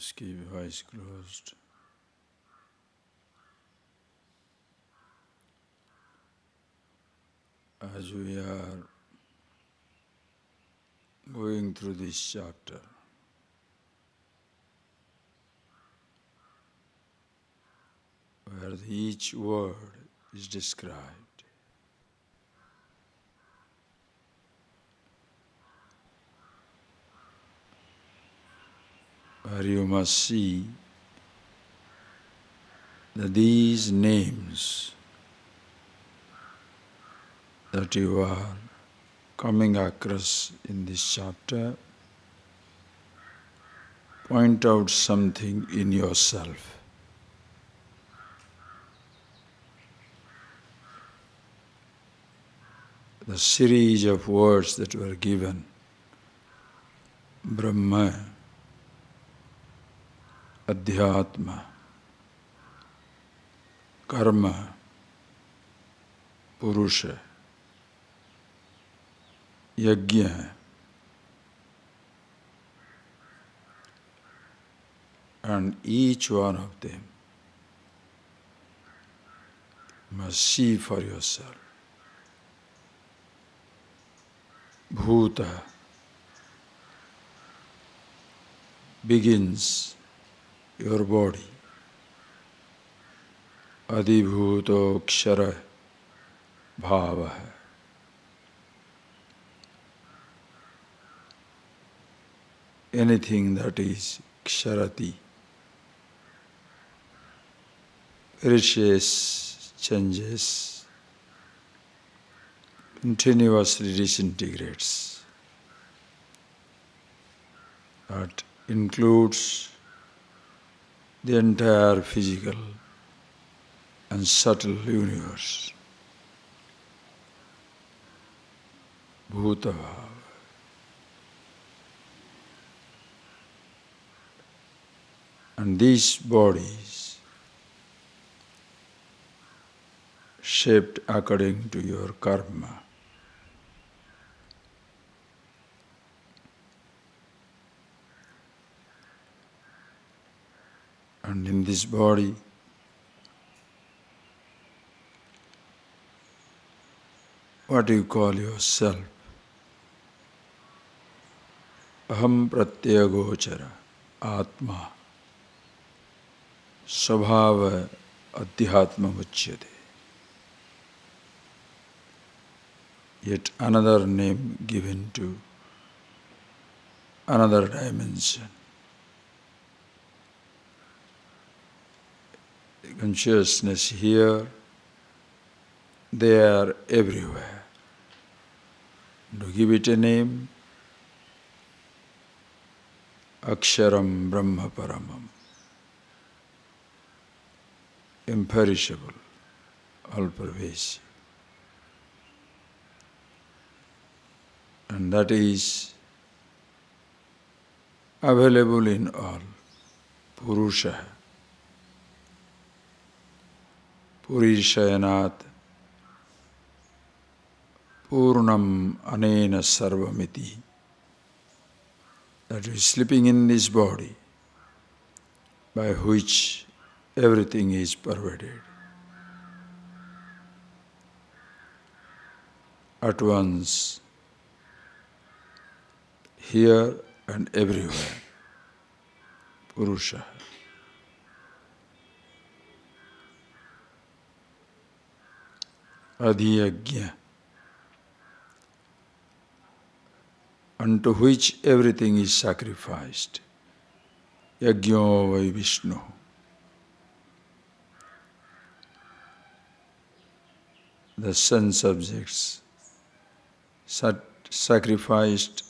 Just keep your eyes closed. As we are going through this chapter, where each word is described, where you must see that these names that you are coming across in this chapter point out something in yourself. The series of words that were given, Brahma, Adhyatma, Karma, Purusha, Yajna, and each one of them must see for yourself. Bhuta begins your body. Adibhuto kshara bhava. Anything that is ksharati, perishes, changes, continuously disintegrates. That includes the entire physical and subtle universe. Bhutava. And these bodies, shaped according to your karma, and in this body, what do you call yourself? Aham pratyagochara, Atma, Svabhava Adhyatma Uchyate. Yet another name given to another dimension. Consciousness here, they are everywhere. To give it a name, Aksharam Brahma Paramam, imperishable, all-pervasive. And that is available in all. Purusha, Purishayanat, Purnam Anena Sarvamiti. That is sleeping in this body, by which everything is pervaded. At once, here and everywhere. Purusha. Adhyagya, unto which everything is sacrificed. Yajno vai Vishnu. The sun subjects sacrificed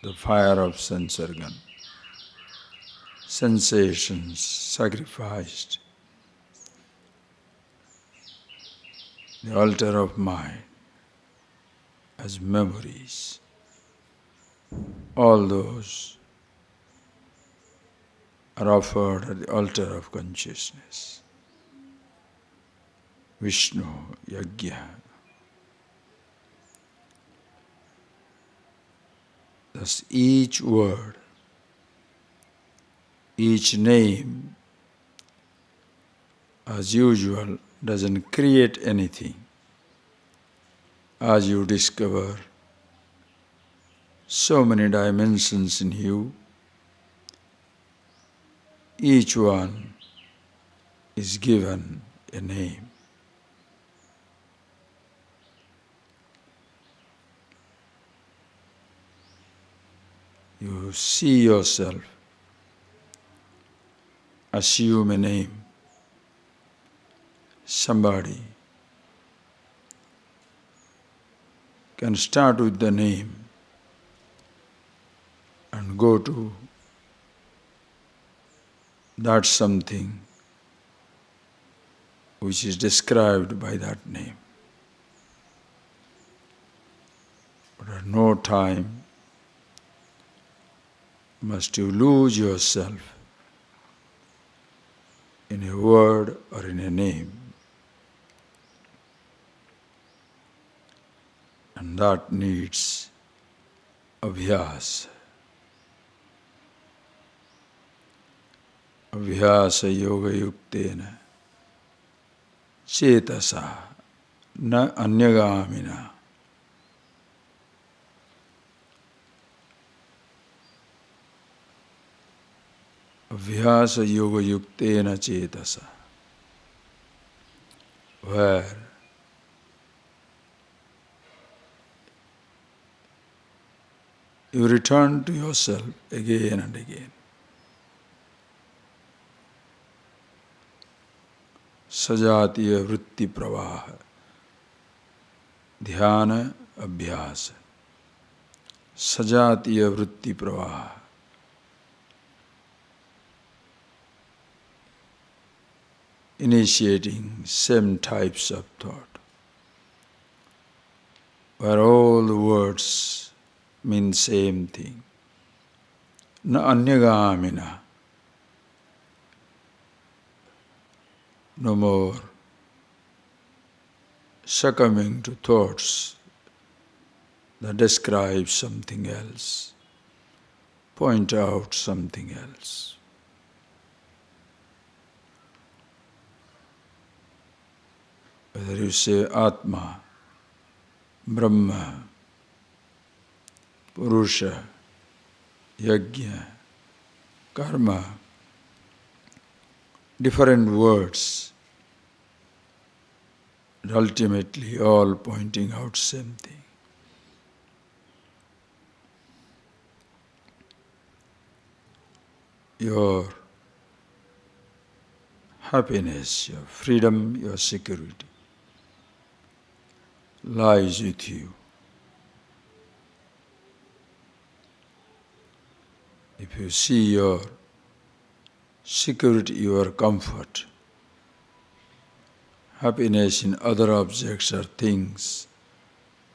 the fire of Sansargan. Sensations sacrificed the altar of mind as memories. All those are offered at the altar of consciousness. Vishnu, Yajna. Thus each word, Each name, as usual, doesn't create anything. As you discover so many dimensions in you, each one is given a name. You see yourself, assume a name. Somebody can start with the name and go to that something which is described by that name. But at no time must you lose yourself in a word or in a name. And that needs abhyas. Abhyasa yoga yuktena cetasa na anyagamina. Abhyasa yoga yuktena cetasa, where you return to yourself again and again. Sajatiya vritti pravaha, dhyana abhyasa. Sajatiya vritti pravaha. Initiating same types of thought, where all the words mean same thing. Na anyagamina. No more succumbing to thoughts that describe something else, point out something else. Whether you say Atma, Brahma, Purusha, Yajna, Karma, different words, and ultimately all pointing out same thing. Your happiness, your freedom, your security lies with you. If you see your security, your comfort, happiness in other objects or things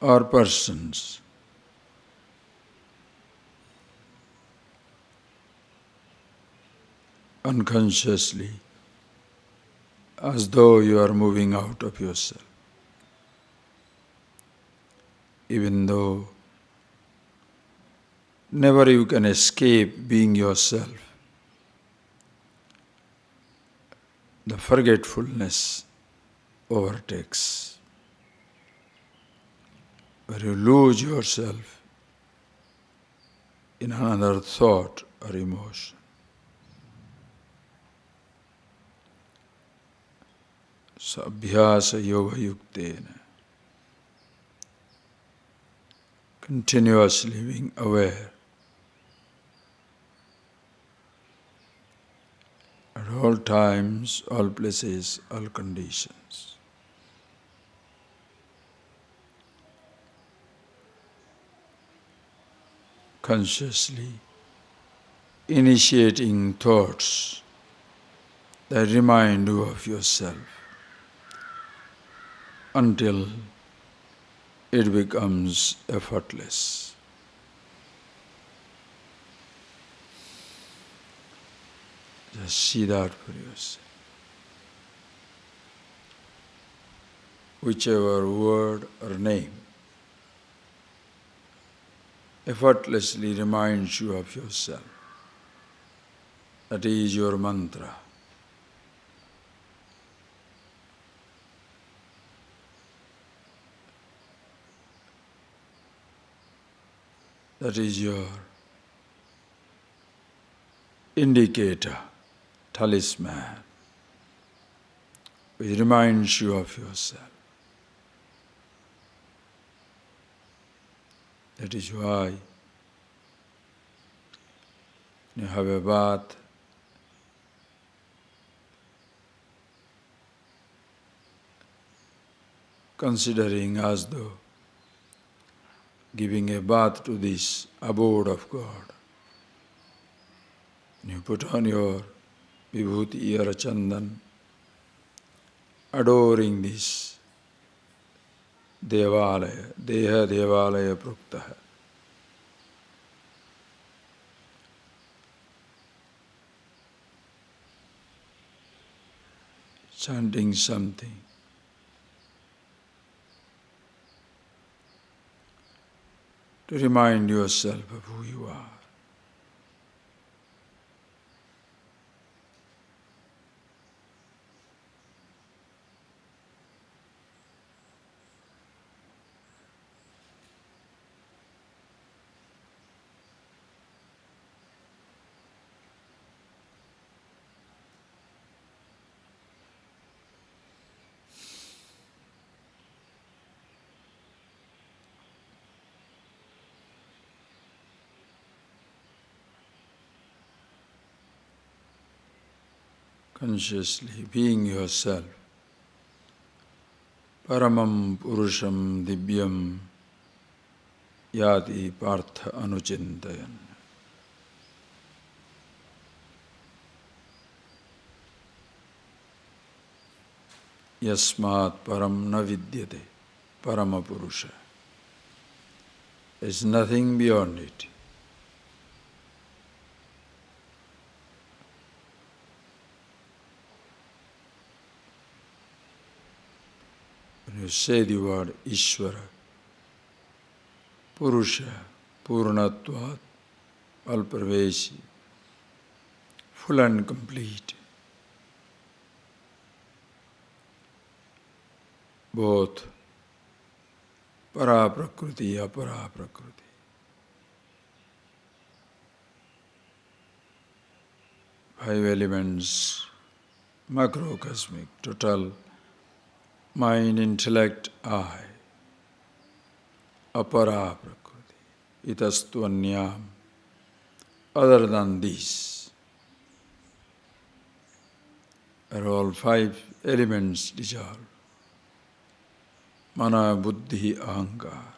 or persons, unconsciously, as though you are moving out of yourself. Even though never you can escape being yourself, the forgetfulness overtakes, where you lose yourself in another thought or emotion. So, abhyasa yoga yuktena, continuously being aware at all times, all places, all conditions. Consciously initiating thoughts that remind you of yourself until it becomes effortless. Just see that for yourself. Whichever word or name effortlessly reminds you of yourself. That is your mantra. That is your indicator, talisman, which reminds you of yourself. That is why you have a bath, considering as though giving a bath to this abode of God. You put on your vibhuti or chandan, adoring this devalaya, deha devalaya pruktaha. Chanting something. To remind yourself of who you are. Consciously being yourself. Paramam Purusham Divyam Yati Partha Anuchintayan. Yasmat Param Na Vidyate Parama Purusha. There is nothing beyond it. When you say the word Ishvara, Purusha, Purnatvat, Alpraveshi, full and complete, both Para-prakriti, Apara-prakriti. Five elements, macrocosmic, total, mind, intellect, I, Apara-prakriti, Itastvanyam, other than these, are all five elements dissolved. Mana, buddhi, ahankar.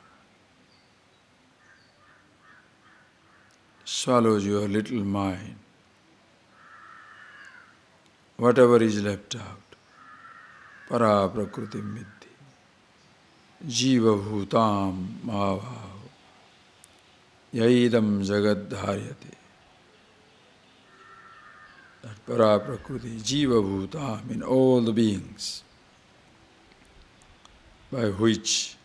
Swallows your little mind. Whatever is left out, para prakriti middhi, jiva bhutam mahavaho, yaidam jagad dharyate. That para prakriti, jiva bhutam, in all the beings, by which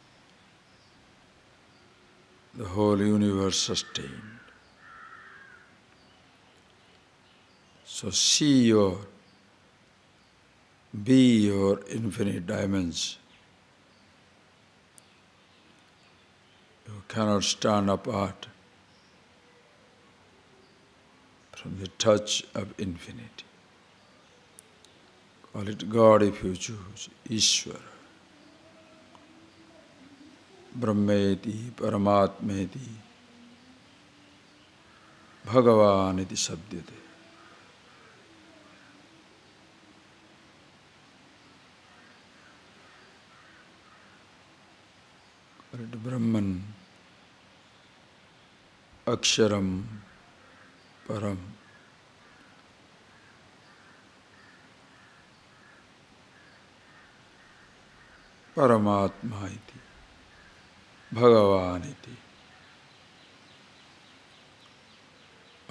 the whole universe sustained. So be your infinite dimension. You cannot stand apart from the touch of infinity. Call it God if you choose, Ishvara. Brahmeti, Paramatmeti, Bhagavan iti sabdyate. Call it Brahman, Aksharam, Param. Paramatma iti, Bhagavan iti.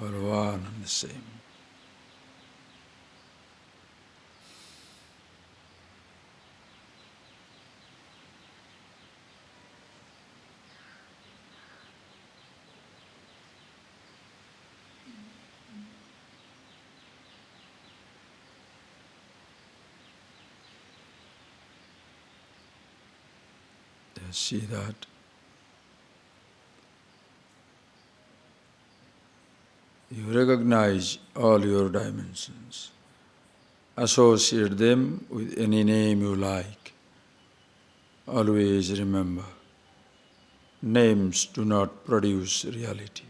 All one and the same. See that you recognize all your dimensions. Associate them with any name you like. Always remember, names do not produce reality.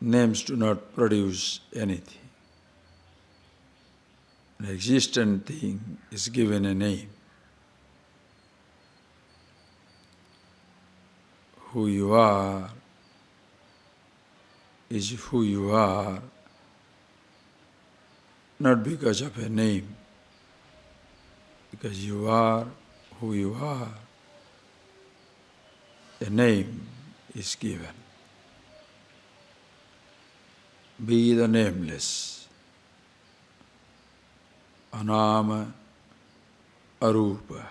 Names do not produce anything. An existent thing is given a name. Who you are is who you are, not because of a name, because you are who you are. A name is given. Be the nameless, anama, arupa,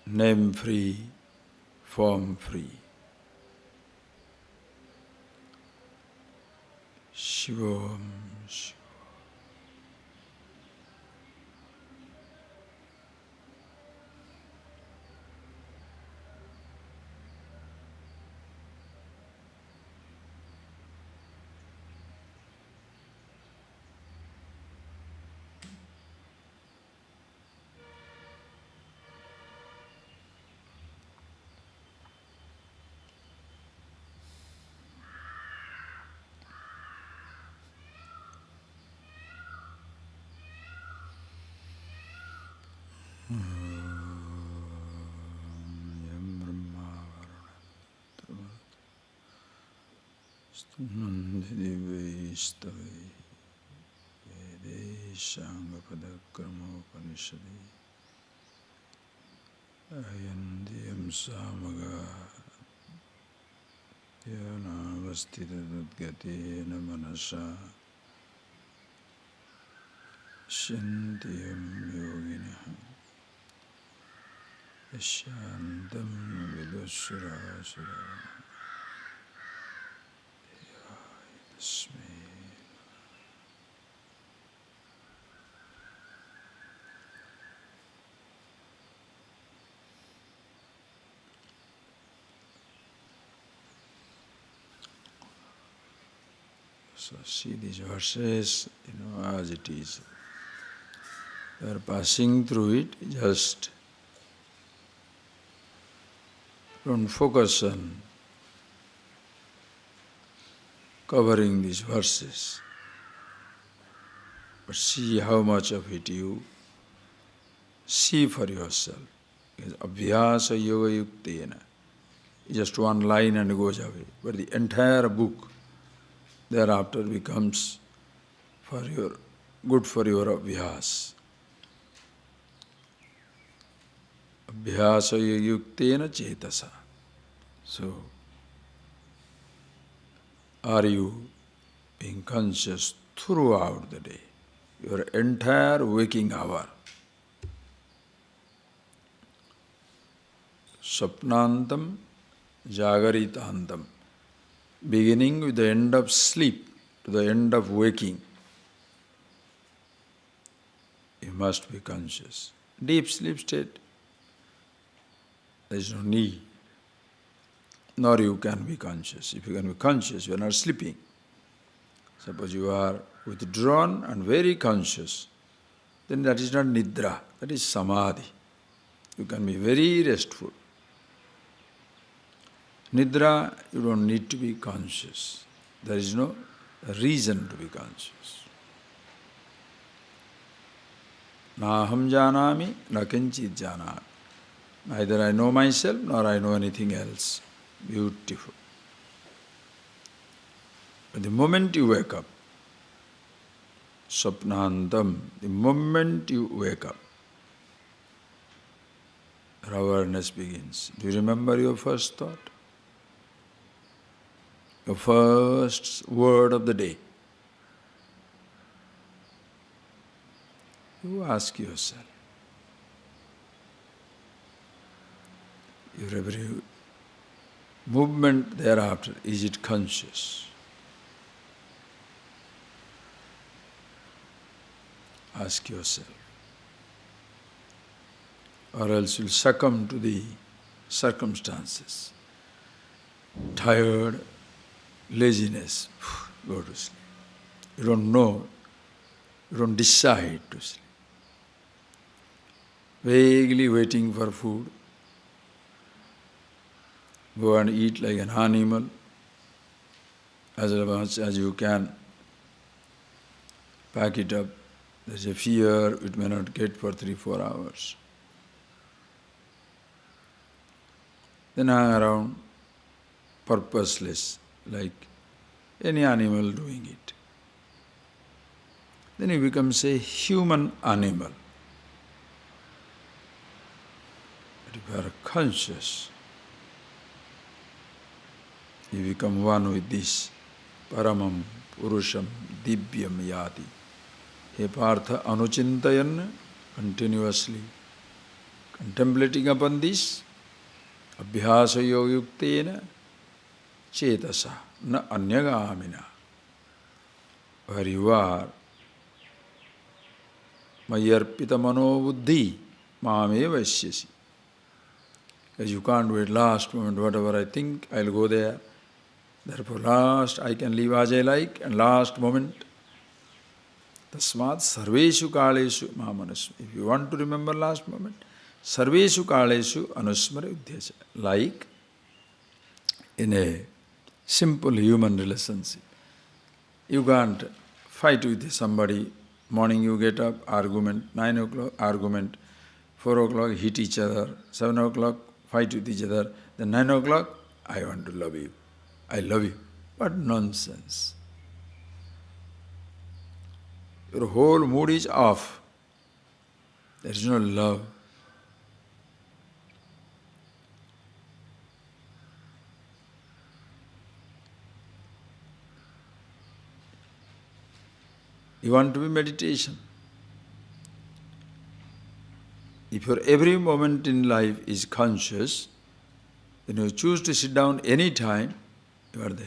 name-free, form-free. Shivam, Shivam. Nandidivestave Vedeshangapadakramopaniषदि Ayandiyam samaga Yanavastitadadgatena manasa Shantiyam yoginaha Yashantam vidussurasura Tasmai. So see these verses, as it is. You are passing through it, just don't focus on covering these verses, but see how much of it you see for yourself. Because abhyasa yoga yuktena, just one line and goes away, but the entire book thereafter becomes good for your abhyas. Abhyasa yuktena chetasa. So, are you being conscious throughout the day, your entire waking hour? Sapnantam, jagaritantam. Beginning with the end of sleep to the end of waking, you must be conscious. Deep sleep state, there is no need. Nor you can be conscious. If you can be conscious, you are not sleeping. Suppose you are withdrawn and very conscious, then that is not nidra, that is samadhi. You can be very restful. Nidra, you don't need to be conscious. There is no reason to be conscious. Naham janami, na kinchit janami. Neither I know myself, nor I know anything else. Beautiful. But the moment you wake up, Swapnandam, the moment you wake up, your awareness begins. Do you remember your first thought? Your first word of the day. You ask yourself. Your every movement thereafter, is it conscious? Ask yourself. or else you'll succumb to the circumstances. Tired, laziness, go to sleep. You don't know, you don't decide to sleep. Vaguely waiting for food. Go and eat like an animal, as much as you can. Pack it up. There's a fear, it may not get for 3-4 hours. Then hang around, purposeless, like any animal doing it. Then you become, say, human animal. But if you are conscious, you become one with this Paramam Purusham Divyam Yati. He Partha Anuchintayan, continuously contemplating upon this, Abhyasa Yogyuktena Chetasa na Anyagamina. Where you are, Mayarpita Mano Buddhi Mame Vasyasi. Because you can't wait last moment, whatever I think, I'll go there. Therefore last I can live as I like, and last moment. Tasmat sarveshu kaleshu mamanasma. If you want to remember last moment, sarveshu kaleshu anusmara uddhyacha. Like in a simple human relationship. You can't fight with somebody. Morning you get up, argument, 9 o'clock, argument, 4 o'clock, hit each other, 7 o'clock, fight with each other, then 9 o'clock, I want to love you. I love you. What nonsense. Your whole mood is off. There is no love. You want to be meditation. If your every moment in life is conscious, then you choose to sit down any time, you are there.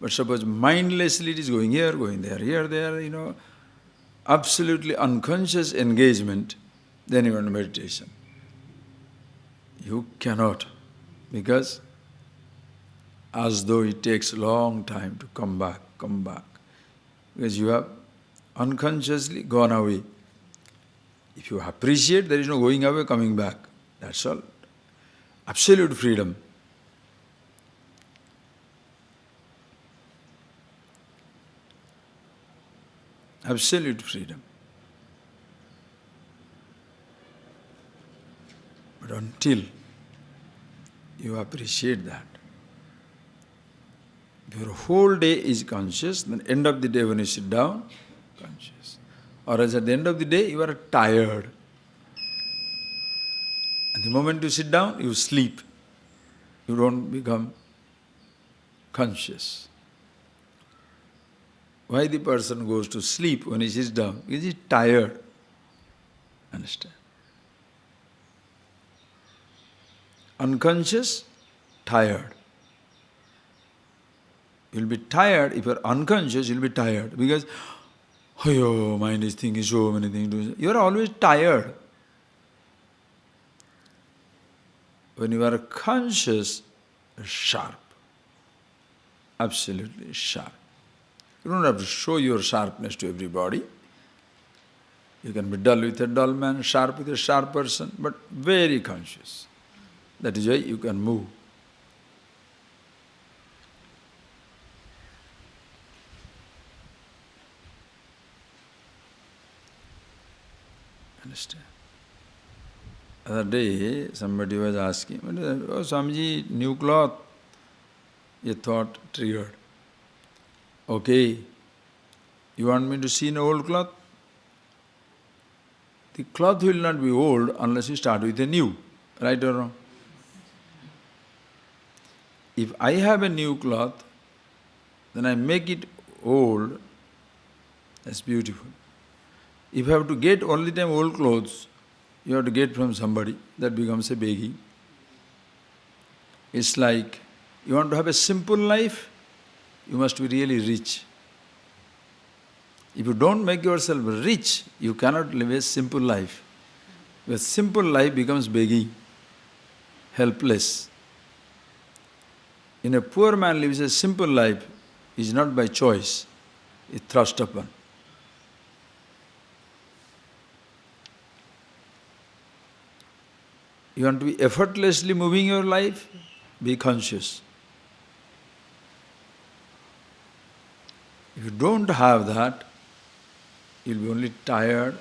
But suppose mindlessly it is going here, going there, there, absolutely unconscious engagement, then you want meditation. You cannot, because as though it takes a long time to come back, because you have unconsciously gone away. If you appreciate, there is no going away, coming back. That's all. Absolute freedom. Absolute freedom. But until you appreciate that, if your whole day is conscious, then end of the day when you sit down, conscious. Or else at the end of the day, you are tired. And the moment you sit down, you sleep. You don't become conscious. Why the person goes to sleep when he sits down? Because he is tired. Understand? Unconscious, tired. You'll be tired. If you're unconscious, you'll be tired. Because, oh, your mind is thinking so many things. You're always tired. When you are conscious, you're sharp. Absolutely sharp. You don't have to show your sharpness to everybody. You can be dull with a dull man, sharp with a sharp person, but very conscious. That is why you can move. Understand? Other day, somebody was asking, oh, Swamiji, new cloth. A thought triggered. Okay, you want me to see an old cloth? The cloth will not be old unless you start with a new, right or wrong? If I have a new cloth, then I make it old, that's beautiful. If you have to get all the time old clothes, you have to get from somebody, that becomes a begging. It's like, you want to have a simple life, you must be really rich. If you don't make yourself rich, you cannot live a simple life. A simple life becomes begging, helpless. In a poor man lives a simple life, is not by choice, is thrust upon. You want to be effortlessly moving your life? Be conscious. If you don't have that, you'll be only tired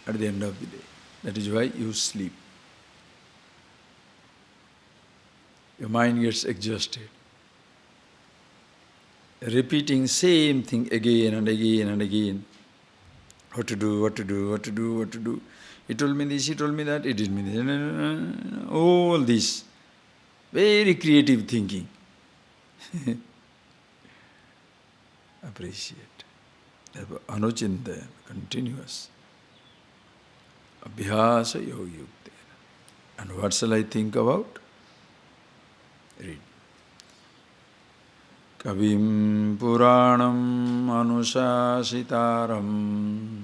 at the end of the day. That is why you sleep. Your mind gets exhausted. Repeating same thing again and again and again. What to do, what to do, what to do, what to do. He told me this, he told me that, he did me this. All this. Very creative thinking. Appreciate. Therefore, anuchintaya, continuous. Abhyasa yoga yukte. And what shall I think about? Read. Kavim Puranam Anusasitaram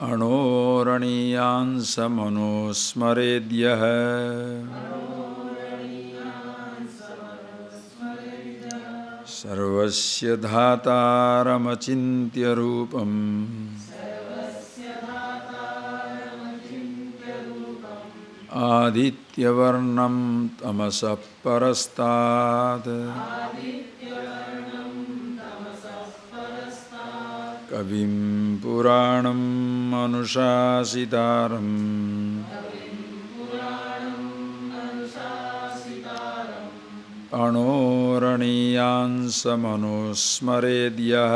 Anoraniyansa Manosmaredyah Sarvasya Dhataramachintya Rupam Aditya Varnam Tamasa Parastad Kavim Puranam Anushasitaram Anoraniyansa Manosmaredyah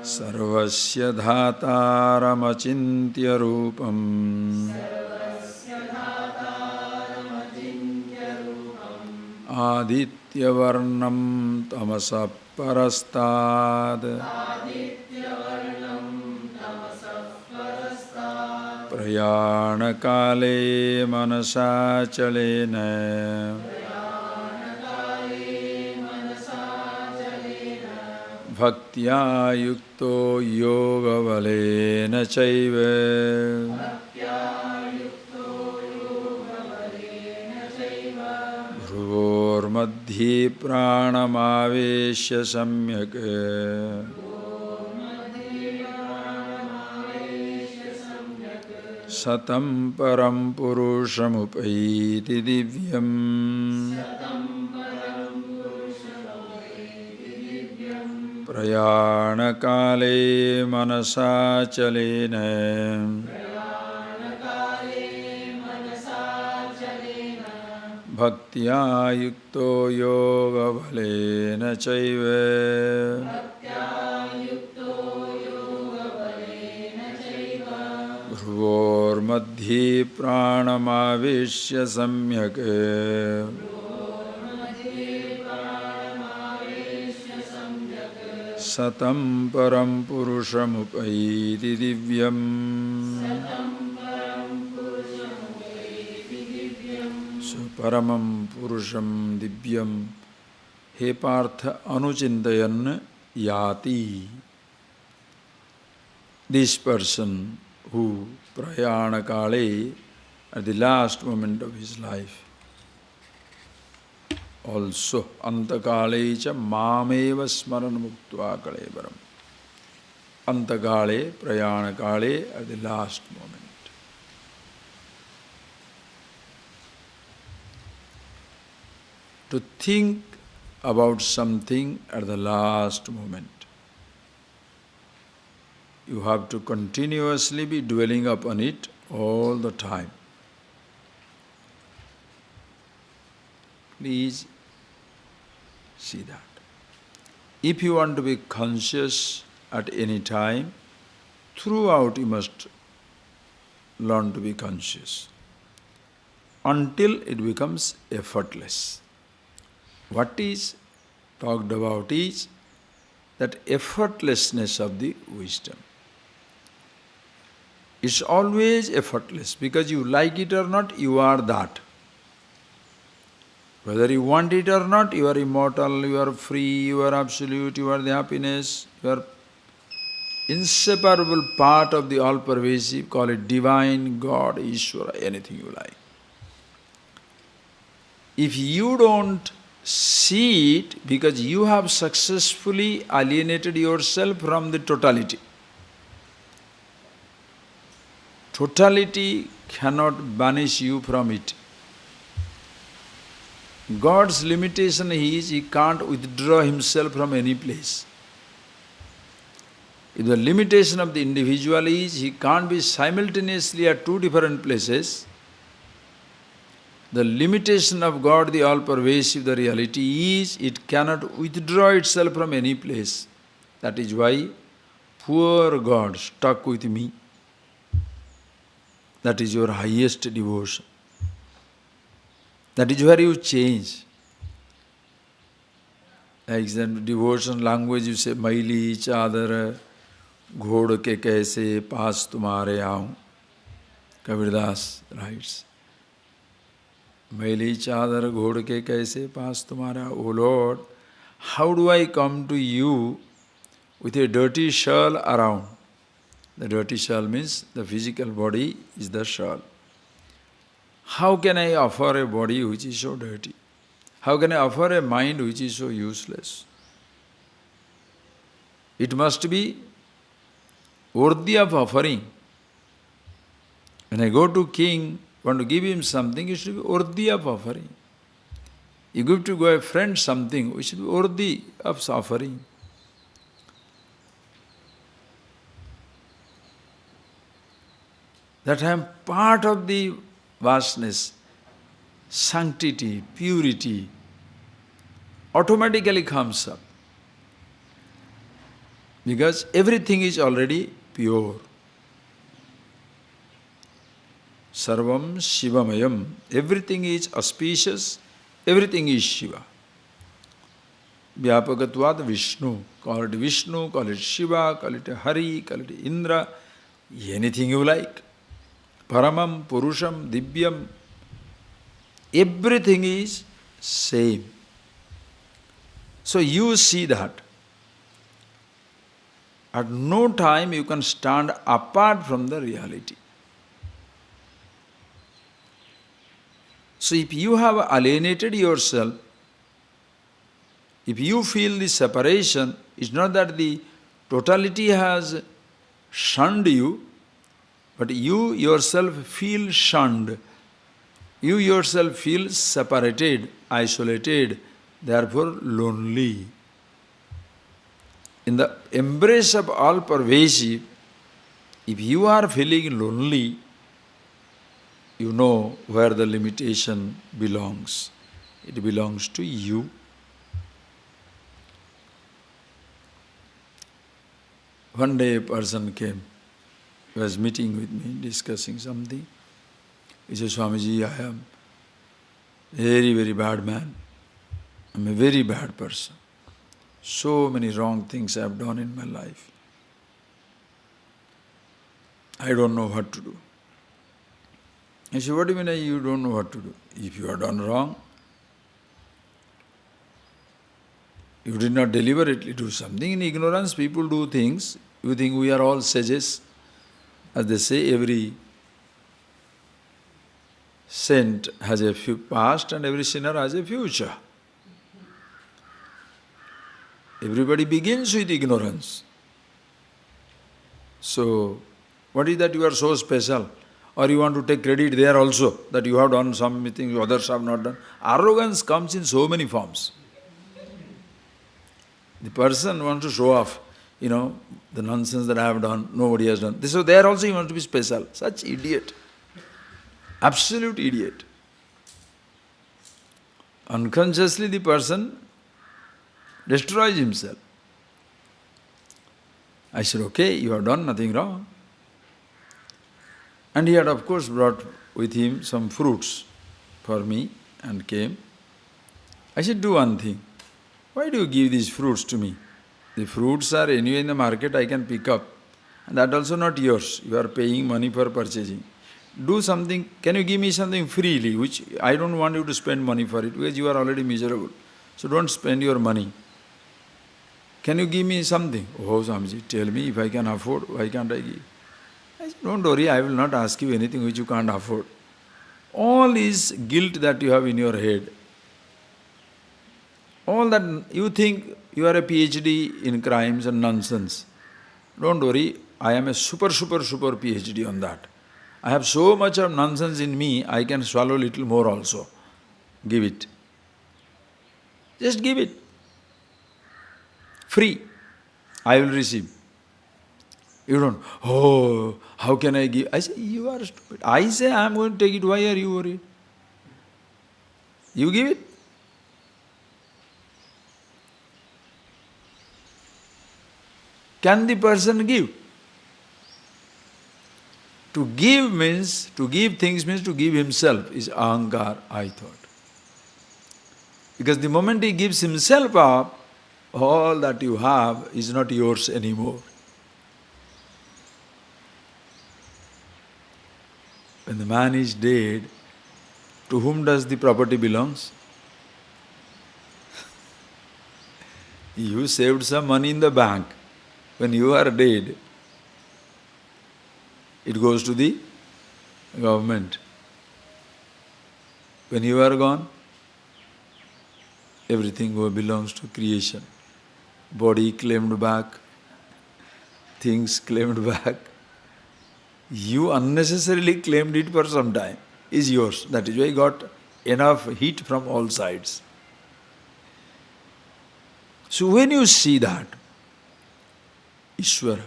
Sarvasya Dhataramachintya Rupam Aditya Varnam Tamasa Parastad Prayana Kale Manasa Chalena Bhaktya Yukto Yoga Valena Chaiva Bhruvor Madhi Pranamavesya Samyak Satam Param Purushamupaiti Divyam Prayana Kale Manasa Chalena Bhaktya Yukto Yoga Valena Chaiva Bhruvor Madhi Pranamavesya Samyak Satam Param Purushamupaiti Divyam So Paramam Purusham Divyam He Partha Anuchintayan Yati. This person who Prayana Kale at the last moment of his life also Antakale cha Mameva Smaran Muktva Kalevaram. Antakale, Prayana Kale at the last moment. To think about something at the last moment. You have to continuously be dwelling upon it all the time. Please see that. If you want to be conscious at any time, throughout you must learn to be conscious until it becomes effortless. What is talked about is that effortlessness of the wisdom. It's always effortless because you like it or not, you are that. Whether you want it or not, you are immortal, you are free, you are absolute, you are the happiness, you are inseparable part of the all-pervasive, call it divine, God, Ishvara, anything you like. If you don't see it, because you have successfully alienated yourself from the totality. Totality cannot banish you from it. God's limitation is He can't withdraw Himself from any place. If the limitation of the individual is He can't be simultaneously at two different places, the limitation of God, the all-pervasive, the reality is it cannot withdraw itself from any place. That is why, poor God, stuck with me. That is your highest devotion. That is where you change. Like the devotion language, you say, Maili chadar घोड़ के कैसे पास तुम्हारे आऊं. Kabirdas writes, मैली चादर घोड़ के कैसे पास तुम्हारा. O Lord, how do I come to you with a dirty shawl around? The dirty shawl means the physical body is the shawl. How can I offer a body which is so dirty? How can I offer a mind which is so useless? It must be worthy of offering. When I go to king, want to give him something, it should be worthy of offering. You give to a friend something, which should be worthy of offering. That I am part of the vastness, sanctity, purity, automatically comes up. Because everything is already pure. Sarvam Shivamayam. Everything is auspicious, everything is Shiva. Vyapakatvat Vishnu. Call it Vishnu, call it Shiva, call it Hari, call it Indra, anything you like. Paramam, Purusham, Divyam. Everything is same. So you see that. At no time you can stand apart from the reality. So if you have alienated yourself, if you feel the separation, it's not that the totality has shunned you, but you yourself feel shunned. You yourself feel separated, isolated, therefore lonely. In the embrace of all-pervasive, if you are feeling lonely, you know where the limitation belongs. It belongs to you. One day a person came, he was meeting with me, discussing something. He said, Swamiji, I am a very, very bad man. I am a very bad person. So many wrong things I have done in my life. I don't know what to do. I said, what do you mean you don't know what to do? If you have done wrong, you did not deliberately do something. In ignorance, people do things. You think we are all sages. As they say, every saint has a past and every sinner has a future. Everybody begins with ignorance. So, what is that you are so special? Or you want to take credit there also, that you have done something others have not done. Arrogance comes in so many forms. The person wants to show off, the nonsense that I have done, nobody has done. So there also he wants to be special. Such idiot. Absolute idiot. Unconsciously the person destroys himself. I said, okay, you have done nothing wrong. And he had of course brought with him some fruits for me and came. I said, do one thing. Why do you give these fruits to me? The fruits are anyway in the market, I can pick up. And that also not yours. You are paying money for purchasing. do something, can you give me something freely, which I don't want you to spend money for it, because you are already miserable. So don't spend your money. Can you give me something? Oh, Swamiji, tell me if I can afford, why can't I give? I said, don't worry, I will not ask you anything which you can't afford. All is guilt that you have in your head. All that you think you are a PhD in crimes and nonsense. Don't worry, I am a super PhD on that. I have so much of nonsense in me, I can swallow little more also. Give it. Just give it. Free. I will receive. You don't, oh, how can I give? I say, you are stupid. I say, I am going to take it. Why are you worried? You give it. Can the person give? To give means, to give things means to give himself, is ahankar, I thought. Because the moment he gives himself up, all that you have is not yours anymore. When the man is dead, to whom does the property belongs? You saved some money in the bank. When you are dead, it goes to the government. When you are gone, everything belongs to creation. Body claimed back, things claimed back. You unnecessarily claimed it for some time. Is yours. That is why you got enough heat from all sides. So when you see that, Ishvara,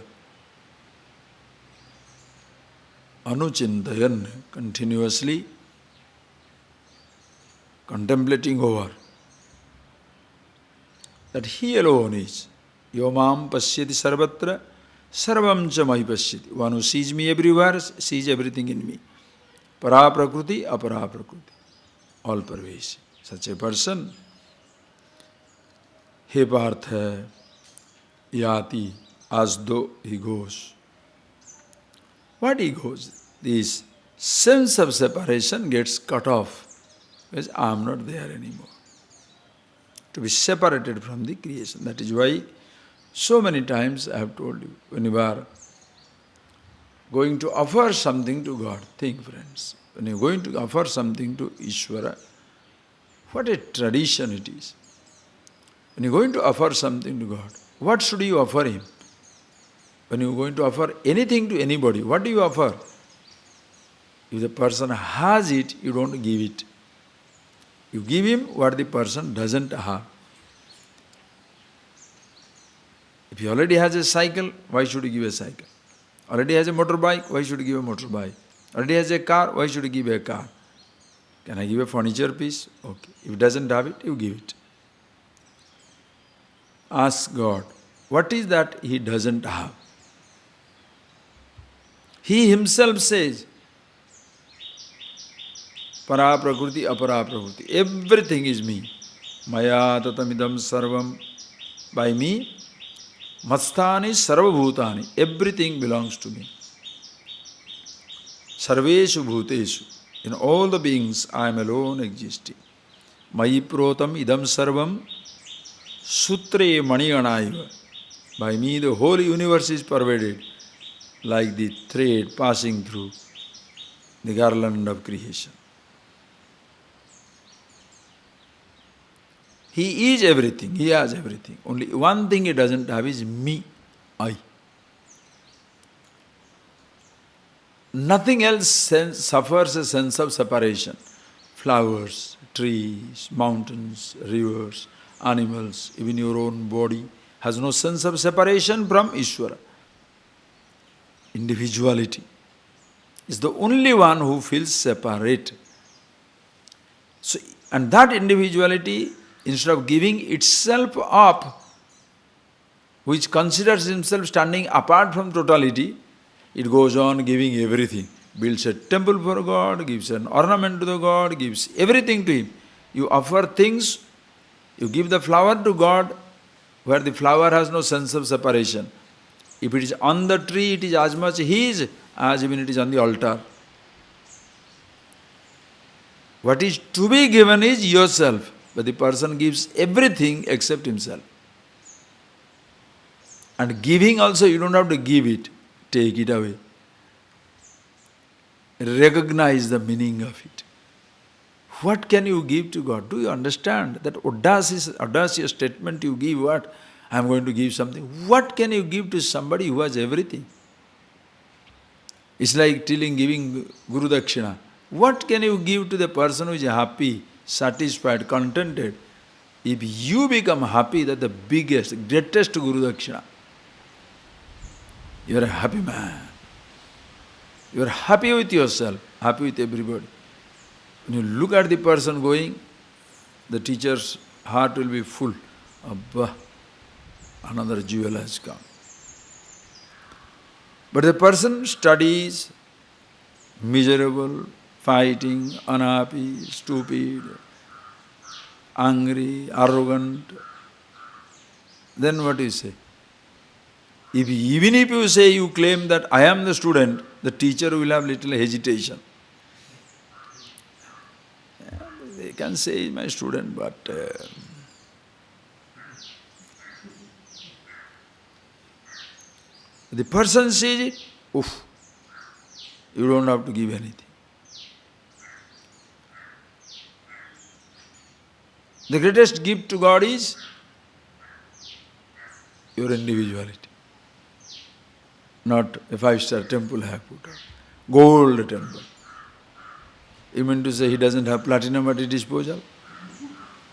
anuchintayan, continuously contemplating over, that he alone is yomam pasyati sarvatra sarvam cha mahi pasyati. One who sees me everywhere, sees everything in me. Para prakriti, apara prakriti. All pervasive. Such a person, he partha yati, as though he goes. What he goes? This sense of separation gets cut off. Because I am not there anymore. To be separated from the creation. That is why so many times I have told you, when you are going to offer something to God, think friends, when you are going to offer something to Ishvara, what a tradition it is. When you are going to offer something to God, what should you offer Him? When you are going to offer anything to anybody, what do you offer? If the person has it, you don't give it. You give him what the person doesn't have. If he already has a cycle, why should you give a cycle? Already has a motorbike, why should you give a motorbike? Already has a car, why should you give a car? Can I give a furniture piece? Okay. If he doesn't have it, you give it. Ask God, what is that he doesn't have? He himself says, para prakriti, apara prakriti. Everything is me. Maya tatamidam sarvam. By me, mastani sarvabhutani. Everything belongs to me. Sarveshu bhuteshu. In all the beings, I am alone existing. Mayi protam idam sarvam. Sutre maniganaiva. By me, the whole universe is pervaded like the thread passing through the garland of creation. He is everything, he has everything. Only one thing he doesn't have is me, I. Nothing else suffers a sense of separation. Flowers, trees, mountains, rivers, animals, even your own body has no sense of separation from Ishvara. Individuality is the only one who feels separate. So, and that individuality, instead of giving itself up, which considers himself standing apart from totality, it goes on giving everything. Builds a temple for God, gives an ornament to the God, gives everything to Him. You offer things, you give the flower to God, where the flower has no sense of separation. If it is on the tree, it is as much His as even it is on the altar. What is to be given is yourself, but the person gives everything except himself. And giving also, you don't have to give it, take it away. Recognize the meaning of it. What can you give to God? Do you understand that audacious statement you give? What? I am going to give something. What can you give to somebody who has everything? It's like giving Guru Dakshina. What can you give to the person who is happy, satisfied, contented? If you become happy, that's the biggest, greatest Guru Dakshina. You are a happy man. You are happy with yourself, happy with everybody. When you look at the person going, the teacher's heart will be full. Abba, another jewel has come. But the person studies, miserable, fighting, unhappy, stupid, angry, arrogant, then what do you say? Even if you say, you claim that I am the student, the teacher will have little hesitation. They can say, my student, but the person says it, oof, you don't have to give anything. The greatest gift to God is your individuality. Not a 5-star temple I have put up. Gold temple. You mean to say he doesn't have platinum at his disposal?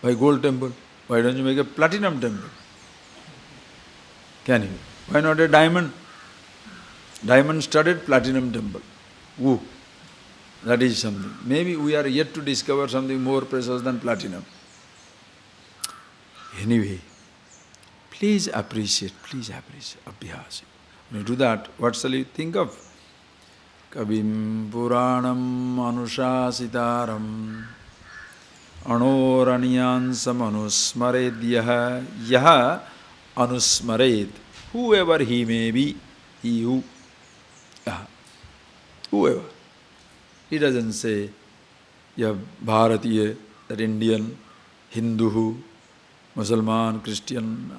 Why gold temple? Why don't you make a platinum temple? Can you? Why not a diamond? Diamond-studded platinum temple. Ooh, that is something. Maybe we are yet to discover something more precious than platinum. Anyway, please appreciate abhyas. When you do that, what shall you think of? Kabim Puranam Anushasitaram Anoranyansam Anusmared Yaha Anusmared. Whoever he may be, he who. Whoever. He doesn't say, Bharatiya, that Indian, Hindu, Muslim, Christian.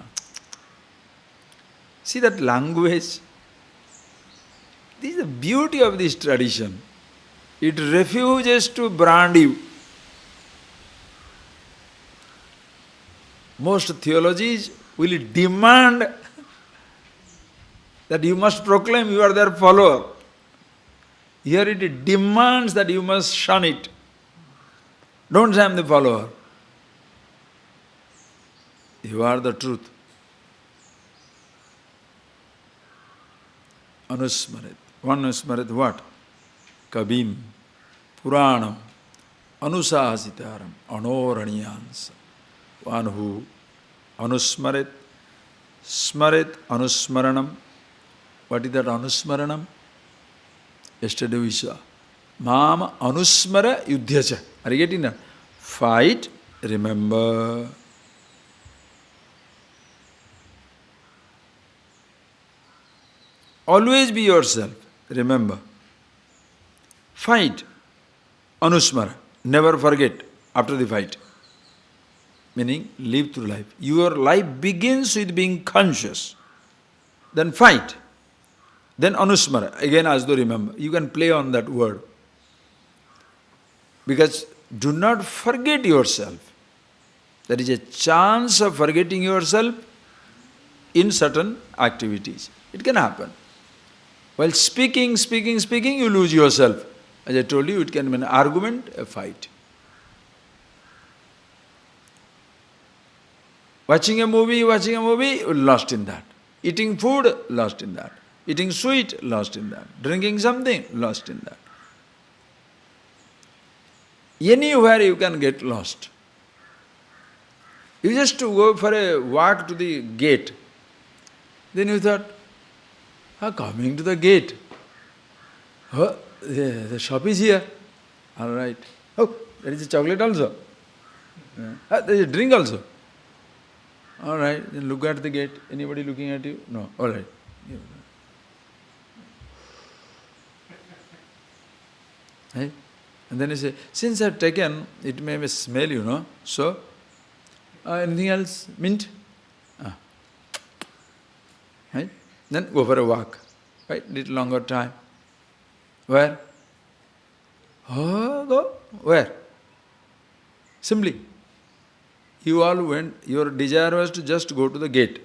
See that language? This is the beauty of this tradition. It refuses to brand you. Most theologies will demand that you must proclaim you are their follower. Here it demands that you must shun it. Don't say I am the follower. You are the truth. Anusmarit. One Anusmarit what? Kabim, Puranam, Anusahasitaram, Anoranyansa. One who Anusmarit, Smarit, Anusmaranam. What is that Anusmaranam? Yesterday we saw. Mama Anusmara Yudhyacha. Are you getting that? Fight, remember. Always be yourself, remember. Fight, Anusmara, never forget after the fight. Meaning, live through life. Your life begins with being conscious. Then fight. Then Anusmara, again as though remember. You can play on that word. Because do not forget yourself. There is a chance of forgetting yourself in certain activities. It can happen. While speaking, you lose yourself. As I told you, it can be an argument, a fight. Watching a movie, lost in that. Eating food, lost in that. Eating sweet, lost in that. Drinking something, lost in that. Anywhere you can get lost. You just to go for a walk to the gate. Then you thought, coming to the gate. Oh, the shop is here. All right. Oh, there is a chocolate also. There is a drink also. All right. Then look at the gate. Anybody looking at you? No. All right. Hey? And then you say, since I've taken, it may smell, so anything else? Mint? Right? Then go for a walk, right? Little longer time. Where? Oh, go. Where? Simply. You all went, your desire was to just go to the gate.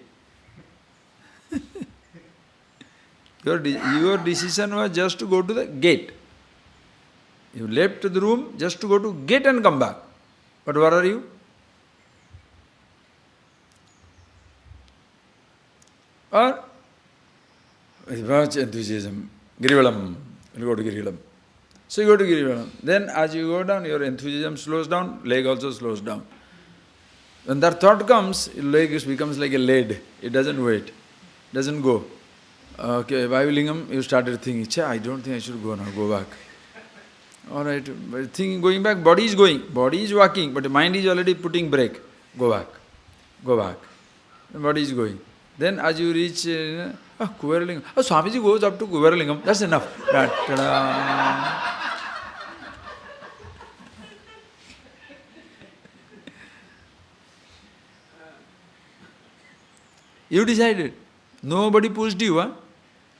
Your decision was just to go to the gate. You left the room just to go to gate and come back. But where are you? Or, with much enthusiasm, Girivalam, you go to Girivalam. So you go to Girivalam. Then as you go down, your enthusiasm slows down, leg also slows down. When that thought comes, leg becomes like a lead. It doesn't wait, doesn't go. Okay, Vayu-lingam, you started thinking, I don't think I should go now, go back. All right, but thinking, going back, body is going, body is walking, but the mind is already putting brake. Go back, go back. The body is going. Then as you reach Kuberalingam, Swamiji goes up to Kuberalingam, that's enough. Ta-da. You decided. Nobody pushed you, Are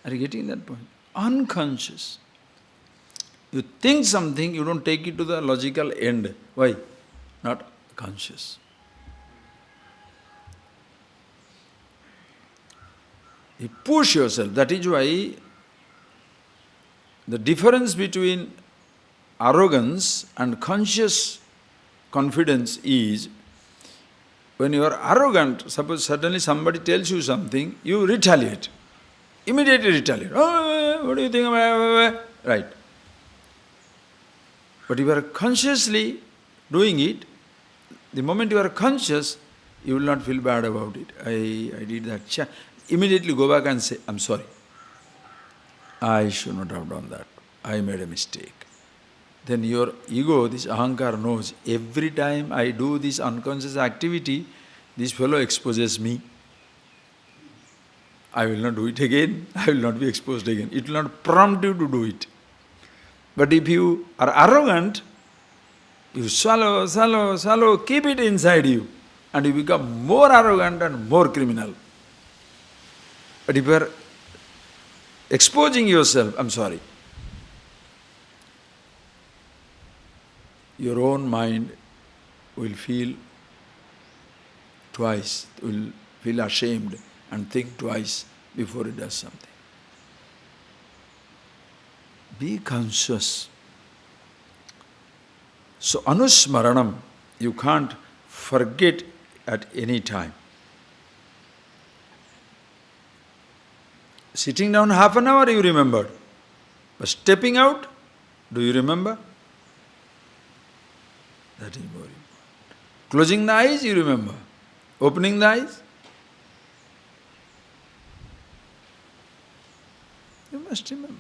you getting that point? Unconscious. You think something, you don't take it to the logical end. Why? Not conscious. You push yourself. That is why the difference between arrogance and conscious confidence is, when you are arrogant, suppose suddenly somebody tells you something, you retaliate. Immediately retaliate. Oh, what do you think about it? Right. But if you are consciously doing it, the moment you are conscious, you will not feel bad about it. I did that. Immediately go back and say, I'm sorry. I should not have done that. I made a mistake. Then your ego, this ahankar, knows, every time I do this unconscious activity, this fellow exposes me. I will not do it again, I will not be exposed again. It will not prompt you to do it. But if you are arrogant, you swallow, keep it inside you, and you become more arrogant and more criminal. But if you are exposing yourself, I'm sorry, your own mind will feel twice, will feel ashamed and think twice before it does something. Be conscious. So anusmaranam, you can't forget at any time. Sitting down half an hour, you remembered. But stepping out, do you remember? That is more important. Closing the eyes, you remember. Opening the eyes, you must remember.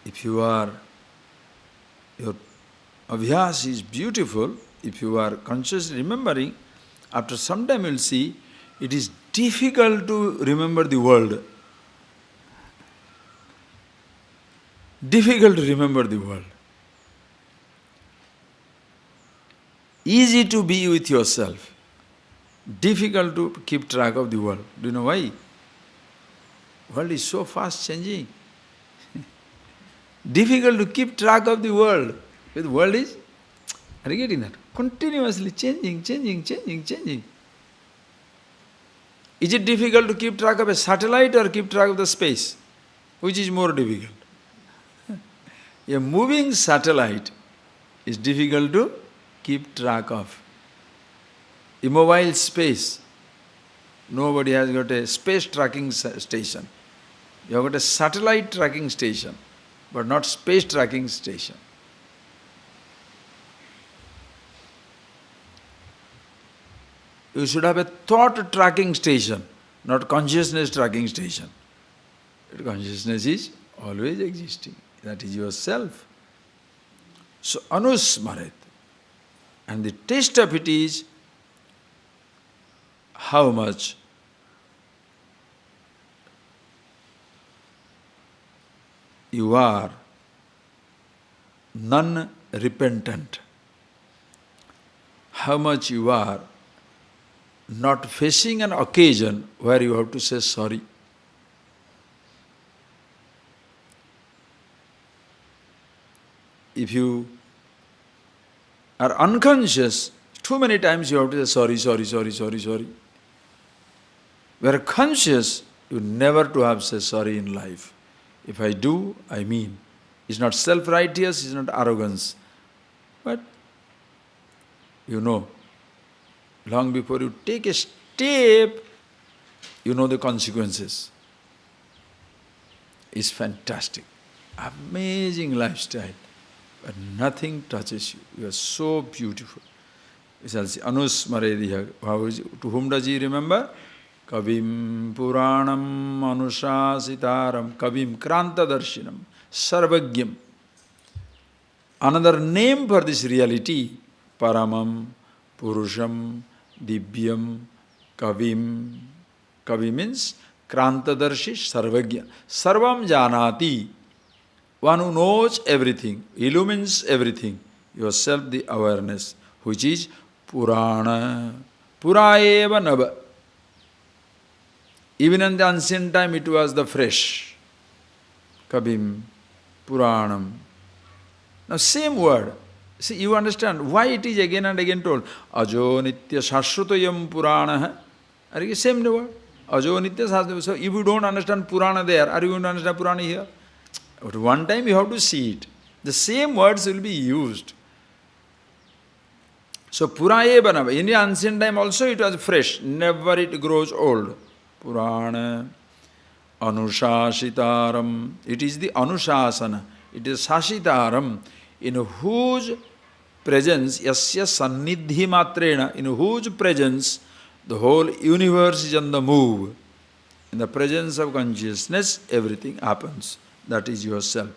If you are, your abhyas is beautiful, if you are consciously remembering, after some time you will see, it is difficult to remember the world. Difficult to remember the world. Easy to be with yourself. Difficult to keep track of the world. Do you know why? The world is so fast changing. Difficult to keep track of the world. The world is, are you getting that? Continuously changing. Is it difficult to keep track of a satellite or keep track of the space? Which is more difficult? A moving satellite is difficult to keep track of. Immobile space. Nobody has got a space tracking station. You have got a satellite tracking station, but not space tracking station. You should have a thought tracking station, not consciousness tracking station. Consciousness is always existing. That is yourself. So, anusmaret. And the taste of it is how much you are non-repentant, how much you are not facing an occasion where you have to say sorry. If you are unconscious, too many times you have to say sorry, sorry, sorry, sorry, sorry. Where conscious, you never to have said sorry in life. If I do, I mean. It's not self-righteous, it's not arrogance. But you know, long before you take a step, you know the consequences. It's fantastic. Amazing lifestyle. But nothing touches you. You are so beautiful. We shall see. Anusmarediha. To whom does he remember? Kavim Puranam Anushasitaram Kavim Krantadarshinam Sarvagyam. Another name for this reality, Paramam, Purusham, Divyam, Kavim. Kavi means Krantadarshi, Sarvagya. Sarvam Janati. One who knows everything, illumines everything. Yourself the awareness, which is Purana. Puraeva Nava. Even in the ancient time it was the fresh. Kabim, Puranam. Now same word. See, you understand why it is again and again told. Ajo Nitya Shashrutayam Purana. Are you same word? Ajo Nitya Shashrutayam. So if you don't understand Purana there, are you going to understand Purana here? But one time you have to see it. The same words will be used. So Puraeva Nava. In the ancient time also it was fresh. Never it grows old. Purana, Anushasitaram. It is the Anushasana. It is Sashitaram, in whose presence, Yasya Sannidhi Matrena, in whose presence the whole universe is on the move. In the presence of consciousness, everything happens. That is yourself.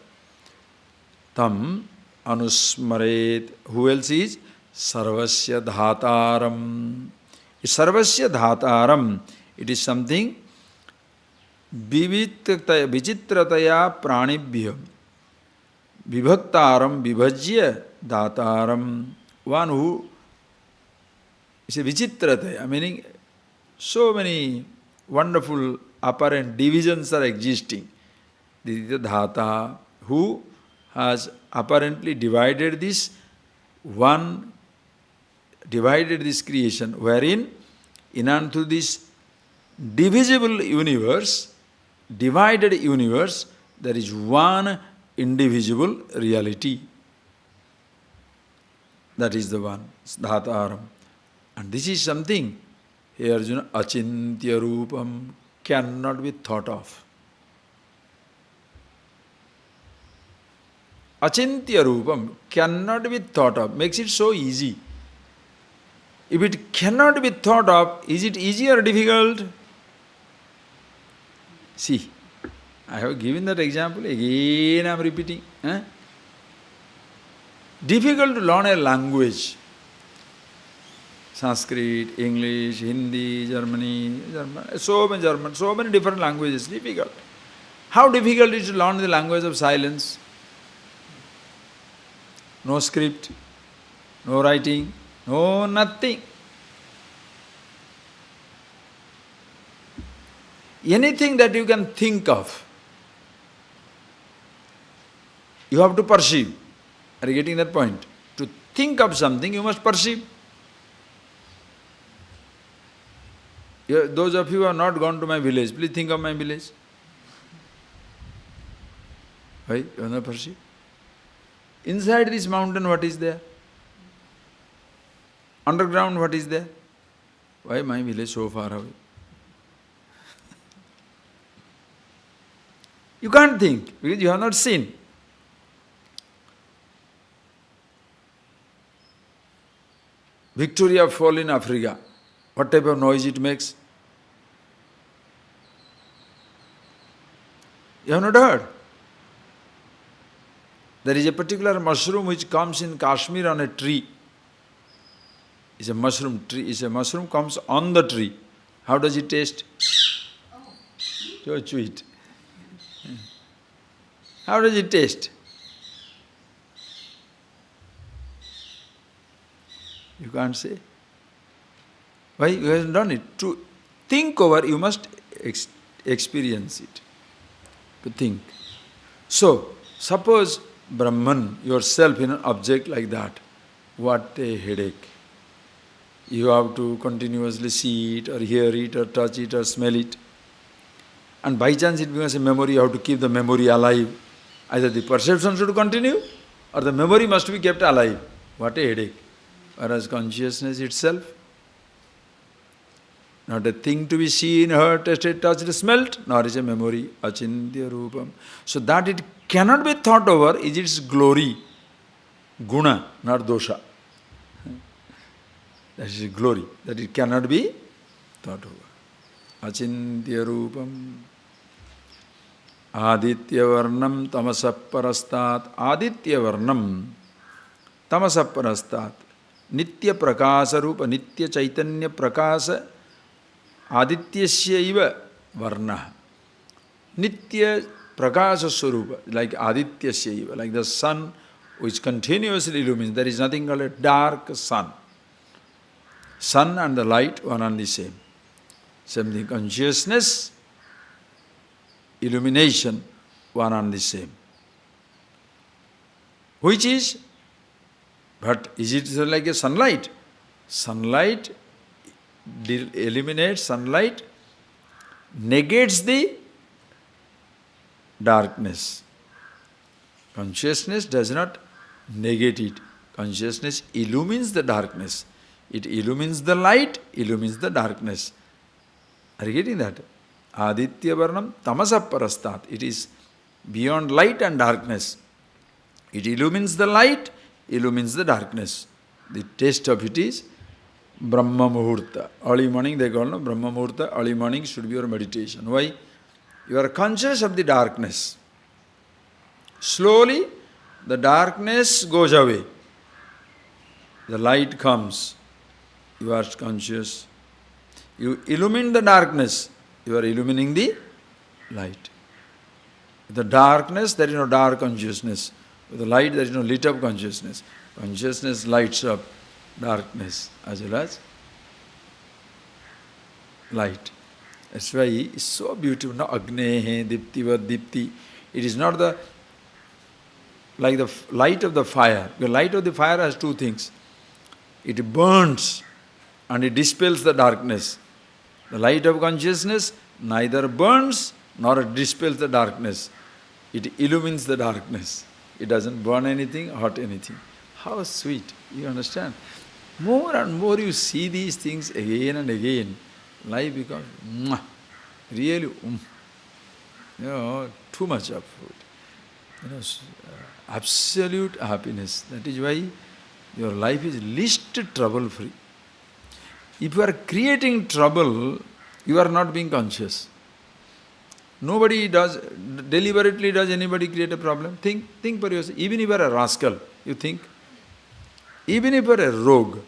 Tam Anusmaret. Who else is? Sarvasya Dhataram. Sarvasya Dhataram. It is something vichitrataya pranibhyam vibhaktaram vibhajya dhataram. One who is a vichitrataya, meaning so many wonderful apparent divisions are existing. This is the dhata who has apparently divided this creation, wherein in and through this divisible universe, divided universe, there is one indivisible reality. That is the one, Dhataram. And this is something, here Arjuna, Achintya Rupam, cannot be thought of. Achintya Rupam cannot be thought of, makes it so easy. If it cannot be thought of, is it easy or difficult? See, I have given that example, again I am repeating. Difficult to learn a language. Sanskrit, English, Hindi, German, so many different languages, difficult. How difficult is to learn the language of silence? No script, no writing, no nothing. Anything that you can think of, you have to perceive. Are you getting that point? To think of something, you must perceive. Those of you who have not gone to my village, please think of my village. Why? You have not perceived? Inside this mountain, what is there? Underground, what is there? Why my village so far away? You can't think, because you have not seen. Victoria Fall in Africa. What type of noise it makes? You have not heard. There is a particular mushroom which comes in Kashmir on a tree. Is a mushroom tree. Is a mushroom comes on the tree. How does it taste? So chew it. How does it taste? You can't say. Why? You haven't done it. To think over, you must experience it. To think. So, suppose Brahman, yourself in an object like that, what a headache. You have to continuously see it, or hear it, or touch it, or smell it. And by chance it becomes a memory, you have to keep the memory alive. Either the perception should continue, or the memory must be kept alive. What a headache. Whereas consciousness itself, not a thing to be seen, heard, tasted, touched, smelt, nor is a memory, achintya rupam. So that it cannot be thought over is its glory, guna, not dosha. That is glory, that it cannot be thought over. Achintya rupam. Aditya varnam tamasapparastat. Aditya varnam tamasapparastat. Nitya prakasa rupa, nitya chaitanya prakasa adityasya iva varna. Nitya prakasa swarupa, like adityasya iva, like the sun which continuously illumines. There is nothing called a dark sun. Sun and the light, one and the same. Same thing, consciousness, illumination, one and the same. Which is, but is it like a sunlight? Sunlight eliminates, sunlight negates the darkness. Consciousness does not negate it. Consciousness illumines the darkness. It illumines the light, illumines the darkness. Are you getting that? Aditya varnam tamasapparastat. It is beyond light and darkness. It illumines the light, illumines the darkness. The taste of it is Brahma Muhurta. Early morning they call it Brahma Muhurta. Early morning should be your meditation. Why? You are conscious of the darkness. Slowly the darkness goes away. The light comes. You are conscious. You illumine the darkness. You are illumining the light. With the darkness, there is no dark consciousness. With the light, there is no lit up consciousness. Consciousness lights up darkness as well as light. That's why it's so beautiful. No, Agnehe, Diptivat, Dipti. It is not the like the light of the fire. The light of the fire has two things. It burns and it dispels the darkness. The light of consciousness neither burns nor dispels the darkness. It illumines the darkness. It doesn't burn anything, hurt anything. How sweet. You understand? More and more you see these things again and again, life becomes really too much of food. Absolute happiness. That is why your life is least trouble-free. If you are creating trouble, you are not being conscious. Nobody deliberately does anybody create a problem. Think for yourself. Even if you are a rascal, you think. Even if you are a rogue,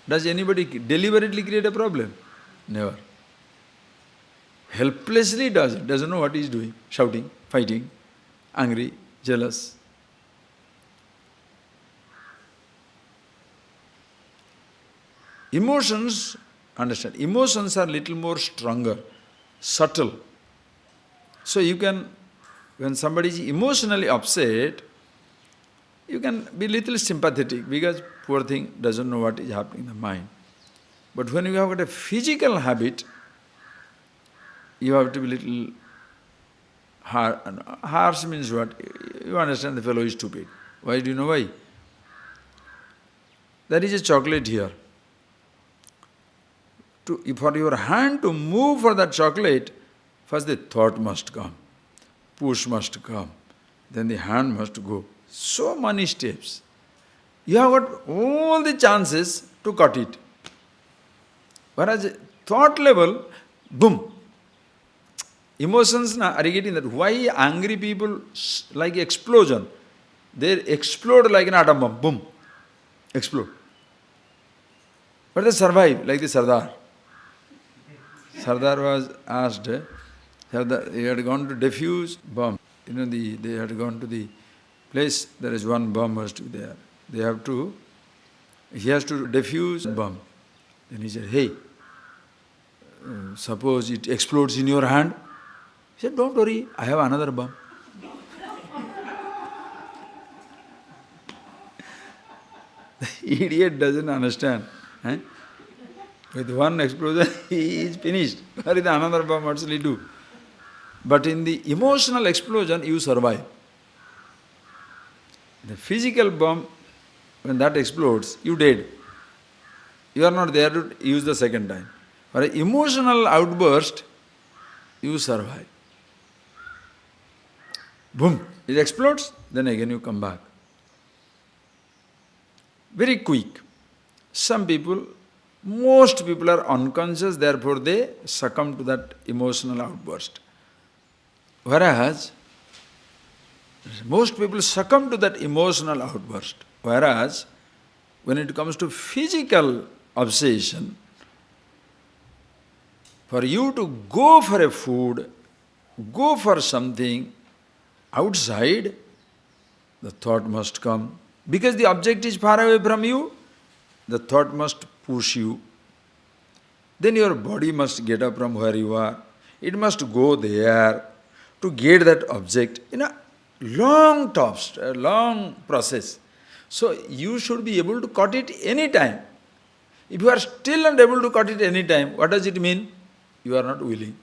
does anybody deliberately create a problem? Never. Helplessly does it. Doesn't know what he is doing. Shouting, fighting, angry, jealous. Emotions, understand, emotions are little more stronger, subtle. So you can, when somebody is emotionally upset, you can be little sympathetic because poor thing doesn't know what is happening in the mind. But when you have got a physical habit, you have to be little harsh. Harsh means what? You understand the fellow is stupid. Why? Do you know why? There is a chocolate here. For your hand to move for that chocolate, first the thought must come, push must come, then the hand must go. So many steps. You have got all the chances to cut it. Whereas thought level, boom. Emotions, are you getting that? Why angry people like explosion? They explode like an atom bomb, boom, explode. But they survive, like the Sardar. Sardar was asked, Sardar, he had gone to defuse bomb. They had gone to the place, there is one bomb was to be there. He has to defuse bomb. Then he said, hey, suppose it explodes in your hand. He said, don't worry, I have another bomb. The idiot doesn't understand. With one explosion, he is finished. What is another bomb? What shall he do? But in the emotional explosion, you survive. The physical bomb, when that explodes, you dead. You are not there to use the second time. For an emotional outburst, you survive. Boom! It explodes, then again you come back. Very quick. Most people are unconscious, therefore they succumb to that emotional outburst. Whereas, most people succumb to that emotional outburst. Whereas, when it comes to physical obsession, for you to go for a food, go for something outside, the thought must come. Because the object is far away from you, the thought must push you. Then your body must get up from where you are. It must go there to get that object. Long process. So you should be able to cut it any time. If you are still not able to cut it any time, what does it mean? You are not willing.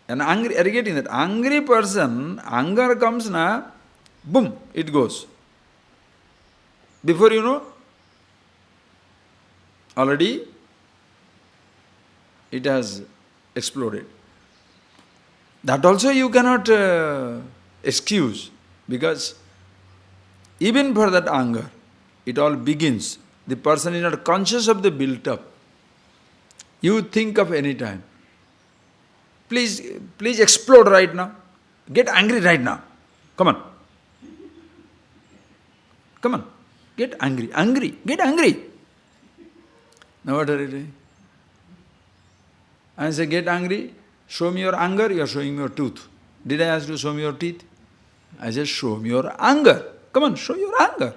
An angry, are you getting that? Angry person, anger comes na, boom, it goes. Before you know, already it has exploded. That also you cannot excuse, because even for that anger, it all begins. The person is not conscious of the built-up. You think of any time. Please explode right now. Get angry right now. Come on. Come on. Get angry. Get angry. Now what are you doing? I say, get angry. Show me your anger. You are showing me your tooth. Did I ask you to show me your teeth? I said, show me your anger. Come on, show your anger.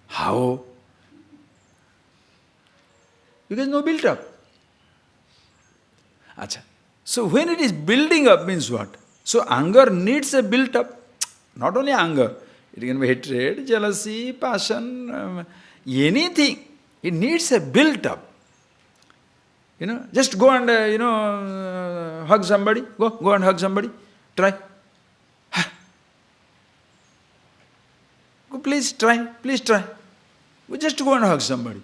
How? Because no built up. Achha. So when it is building up means what? So anger needs a built up. Not only anger. It can be hatred, jealousy, passion, anything. It needs a built up. Just go and, hug somebody. Go and hug somebody. Try. Go, please try. Just go and hug somebody.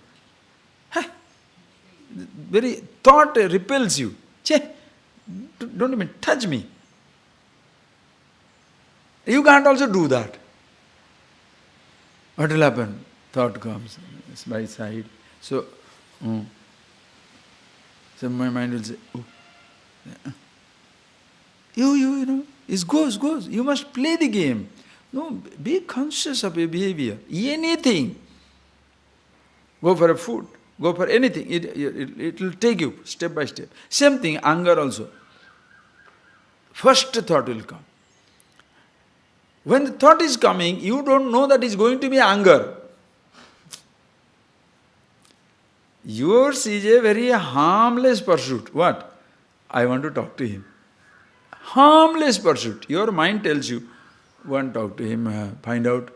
Very thought repels you. Don't even touch me. You can't also do that. What will happen? Thought comes by side. So my mind will say, oh. It goes. You must play the game. No, be conscious of your behavior. Anything. Go for a food. Go for anything. It will take you step by step. Same thing, anger also. First thought will come. When the thought is coming, you don't know that it's going to be anger. Yours is a very harmless pursuit. What? I want to talk to him. Harmless pursuit. Your mind tells you, go and talk to him, find out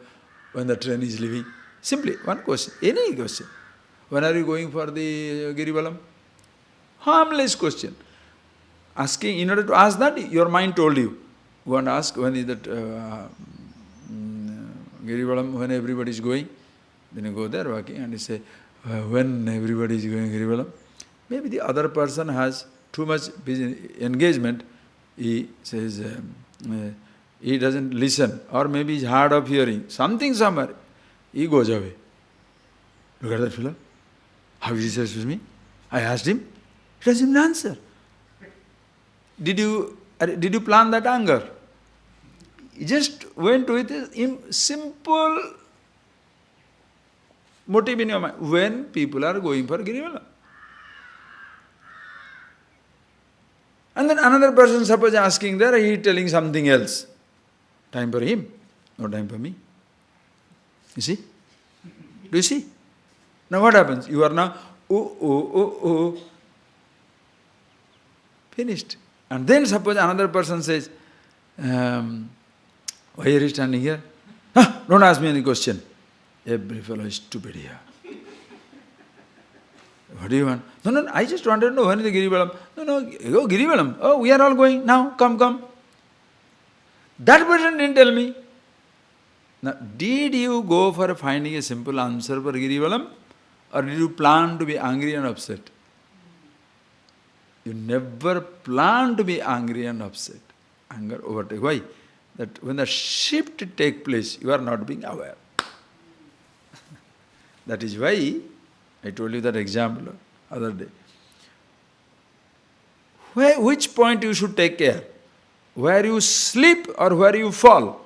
when the train is leaving. Simply one question, any question. When are you going for the Girivalam? Harmless question. Asking, in order to ask that, your mind told you. Go and ask, when is that Girivalam, when everybody is going? Then you go there walking and you say, when everybody is going Girivalam? Maybe the other person has too much engagement. He says, he doesn't listen, or maybe he's hard of hearing. Something somewhere. He goes away. Look at that fellow. How is he says with me? I asked him. He doesn't even answer. Did you plan that anger? He just went with a simple motive in your mind when people are going for Girivalam. And then another person, suppose asking there, he is telling something else. Time for him, no time for me. You see? Do you see? Now what happens? You are now, finished. And then suppose another person says, why are you standing here? Don't ask me any question. Every fellow is stupid here. What do you want? No, I just wanted to know when is the Girivalam. No, go Girivalam. Oh, we are all going now. Come. That person didn't tell me. Now, did you go for finding a simple answer for Girivalam, or did you plan to be angry and upset? You never plan to be angry and upset. Anger overtake. Why? That when the shift takes place, you are not being aware. That is why I told you that example other day. Which point you should take care? Where you sleep or where you fall?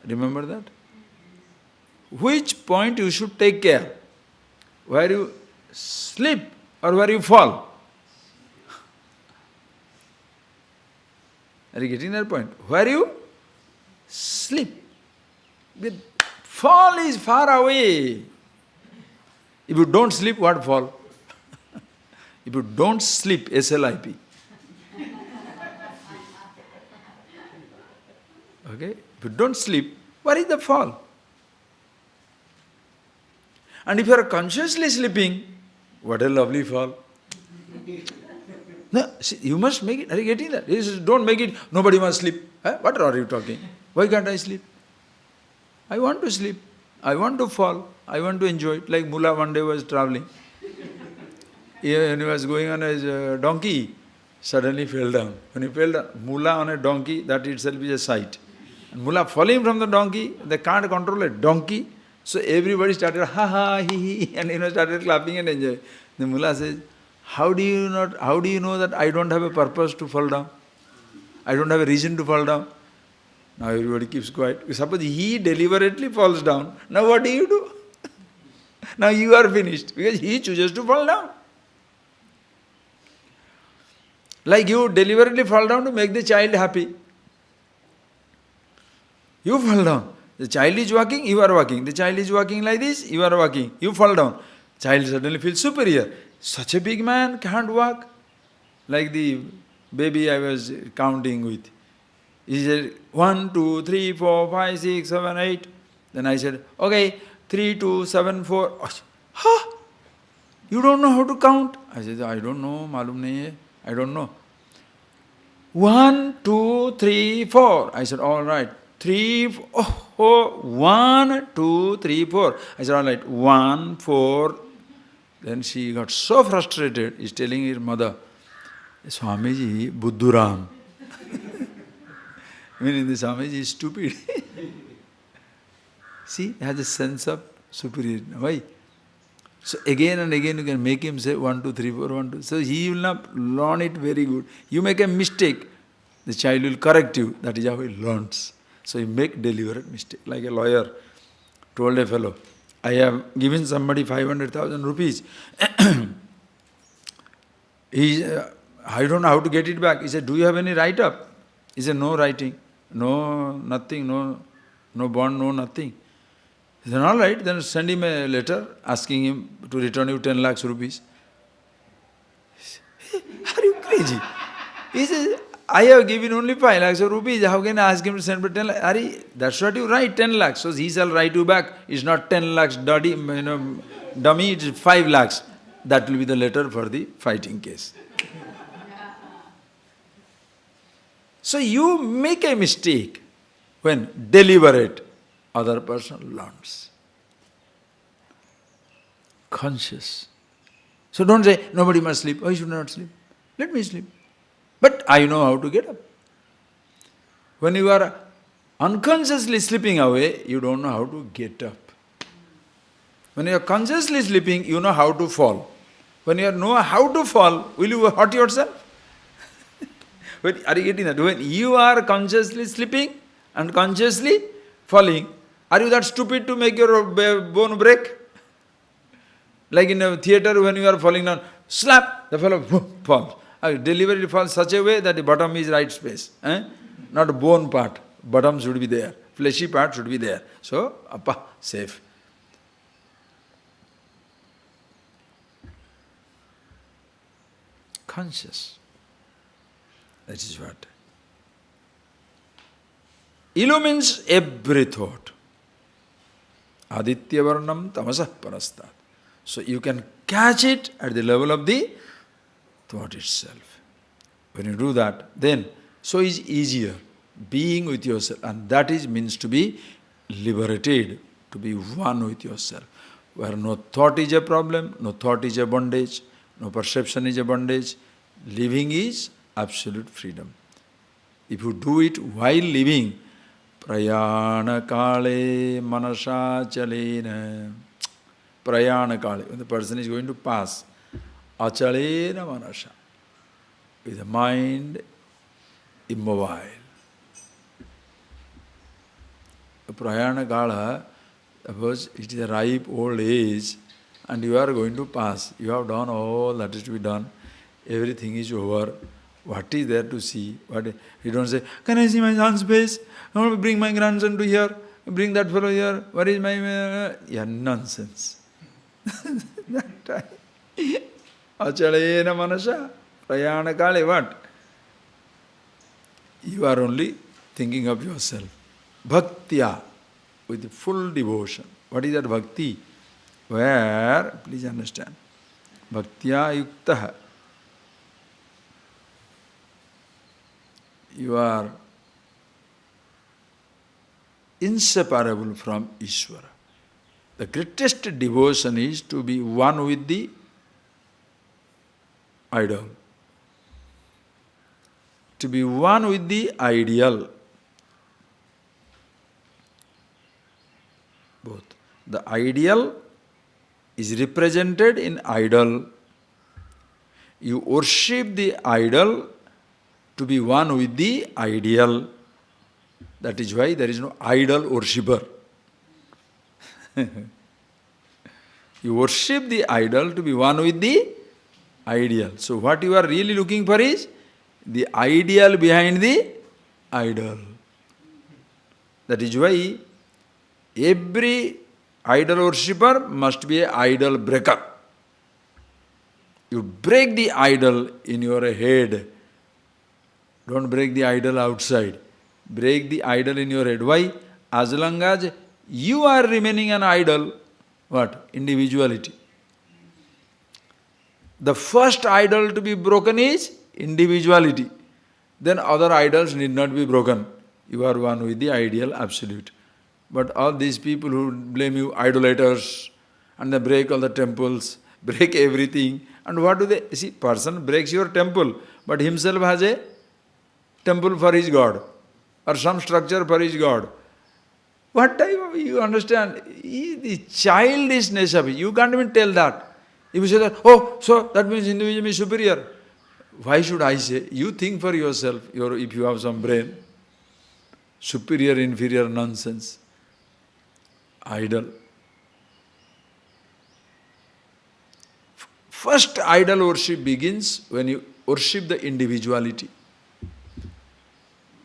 Remember that? Which point you should take care? Where you sleep or where you fall? Are you getting that point? Where you sleep. The fall is far away. If you don't sleep, what fall? If you don't sleep, SLIP. Okay? If you don't sleep, where is the fall? And if you are consciously sleeping, what a lovely fall. No, see, you must make it. Are you getting that? Don't make it, nobody must sleep. What are you talking? Why can't I sleep? I want to sleep. I want to fall. I want to enjoy it. Like Mullah one day was traveling. When he was going on his donkey, suddenly fell down. When he fell down, Mullah on a donkey, that itself is a sight. And Mullah falling from the donkey, they can't control a donkey. So everybody started, ha ha, he, and started clapping and enjoying. The Mullah says, how do you know that I don't have a purpose to fall down? I don't have a reason to fall down. Now everybody keeps quiet. Suppose he deliberately falls down. Now what do you do? Now you are finished because he chooses to fall down. Like you deliberately fall down to make the child happy. You fall down. The child is walking, you are walking. The child is walking like this, you are walking. You fall down. Child suddenly feels superior. Such a big man can't walk. Like the baby I was counting with. He said, 1, 2, 3, 4, 5, 6, 7, 8. Then I said, okay, 3, 2, 7, 4. Huh? You don't know how to count? I said, I don't know, malum nahi hai. I don't know. 1, 2, 3, 4. I said, all right. 3, 4, 1, 2, 3, 4. I said, all right, 1, 4. Then she got so frustrated, she's telling her mother, Swamiji, Buddhuram. Meaning the Swamiji is stupid. See, he has a sense of superiority. Why? So again and again you can make him say 1, 2, 3, 4, 1, 2. So he will not learn it very good. You make a mistake, the child will correct you. That is how he learns. So you make deliberate mistake. Like a lawyer told a fellow, I have given somebody 500,000 rupees. I don't know how to get it back. He said, do you have any write-up? He said, no writing, no nothing, no bond, no nothing. He said, all right, then send him a letter asking him to return you 10 lakhs rupees. Said, are you crazy? He says, I have given only 5 lakhs of rupees. How can I ask him to send me 10 lakhs? Ari, that's what you write, 10 lakhs. So he shall write you back. It's not 10 lakhs dummy, it's 5 lakhs. That will be the letter for the fighting case. So you make a mistake when deliberate, other person learns. Conscious. So don't say, nobody must sleep. I should not sleep. Let me sleep. But I know how to get up. When you are unconsciously slipping away, you don't know how to get up. When you are consciously sleeping, you know how to fall. When you know how to fall, will you hurt yourself? Are you getting that? When you are consciously sleeping and consciously falling, Are you that stupid to make your bone break? Like in a theater when you are falling down, slap, the fellow falls. Deliberately falls such a way that the bottom is right space. Not a bone part. Bottom should be there. Fleshy part should be there. So, appa, safe. Conscious. That is what illumines every thought. Aditya varnam tamasah parastat. So you can catch it at the level of the thought itself. When you do that, then so is easier being with yourself, and that is means to be liberated, to be one with yourself, where no thought is a problem, no thought is a bondage, no perception is a bondage. Living is absolute freedom. If you do it while living, prayana kale manasa chalena. Prayana kale, when the person is going to pass, achalena manasa, with the mind immobile. Prayana kala, suppose it is a ripe old age and you are going to pass. You have done all that is to be done. Everything is over. What is there to see? You don't say, can I see my son's face? I want to bring my grandson to here. Bring that fellow here. Where is my... Yeah, nonsense. That time. Achalena manasa. Prayana kale, what? You are only thinking of yourself. Bhaktya, with full devotion. What is that bhakti? Where, please understand, bhaktya yuktaha. You are inseparable from Ishvara. The greatest devotion is to be one with the idol. To be one with the ideal. Both. The ideal is represented in idol. You worship the idol to be one with the ideal. That is why there is no idol worshipper. You worship the idol to be one with the ideal. So what you are really looking for is the ideal behind the idol. That is why every idol worshipper must be an idol breaker. You break the idol in your head. Don't break the idol outside. Break the idol in your head. Why? As long as you are remaining an idol, what? Individuality. The first idol to be broken is individuality. Then other idols need not be broken. You are one with the ideal absolute. But all these people who blame you idolaters, and they break all the temples, break everything, and what do they? See, person breaks your temple, but himself has a temple for his God, or some structure for his God. What type of, you understand? The childishness of it, you can't even tell that. If you say that, oh, so that means individual is superior. Why should I say? You think for yourself, if you have some brain. Superior, inferior nonsense. Idol. First idol worship begins when you worship the individuality.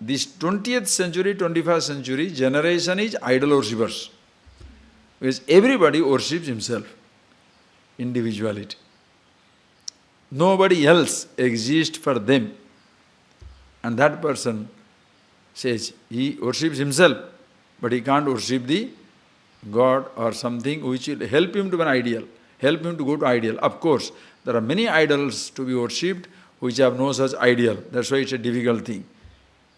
This 20th century, 21st century generation is idol worshippers. Because everybody worships himself. Individuality. Nobody else exists for them. And that person says he worships himself, but he can't worship the God or something which will help him to be an ideal, help him to go to ideal. Of course, there are many idols to be worshipped which have no such ideal. That's why it's a difficult thing.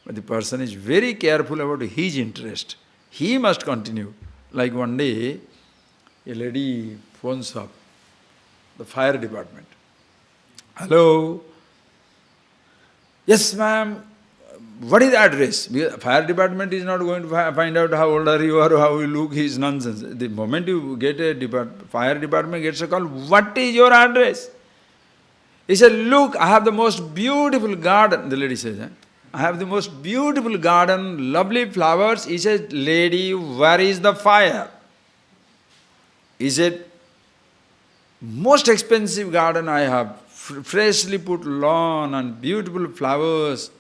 But the person is very careful about his interest. He must continue. Like one day, a lady phones up the fire department. Hello? Yes, ma'am. What is the address? Because fire department is not going to find out how old are you or how you look, is nonsense. The moment you get a fire department gets a call, what is your address? He said, look, I have the most beautiful garden. The lady says, I have the most beautiful garden, lovely flowers. He said, lady, where is the fire? He said, most expensive garden I have, freshly put lawn and beautiful flowers.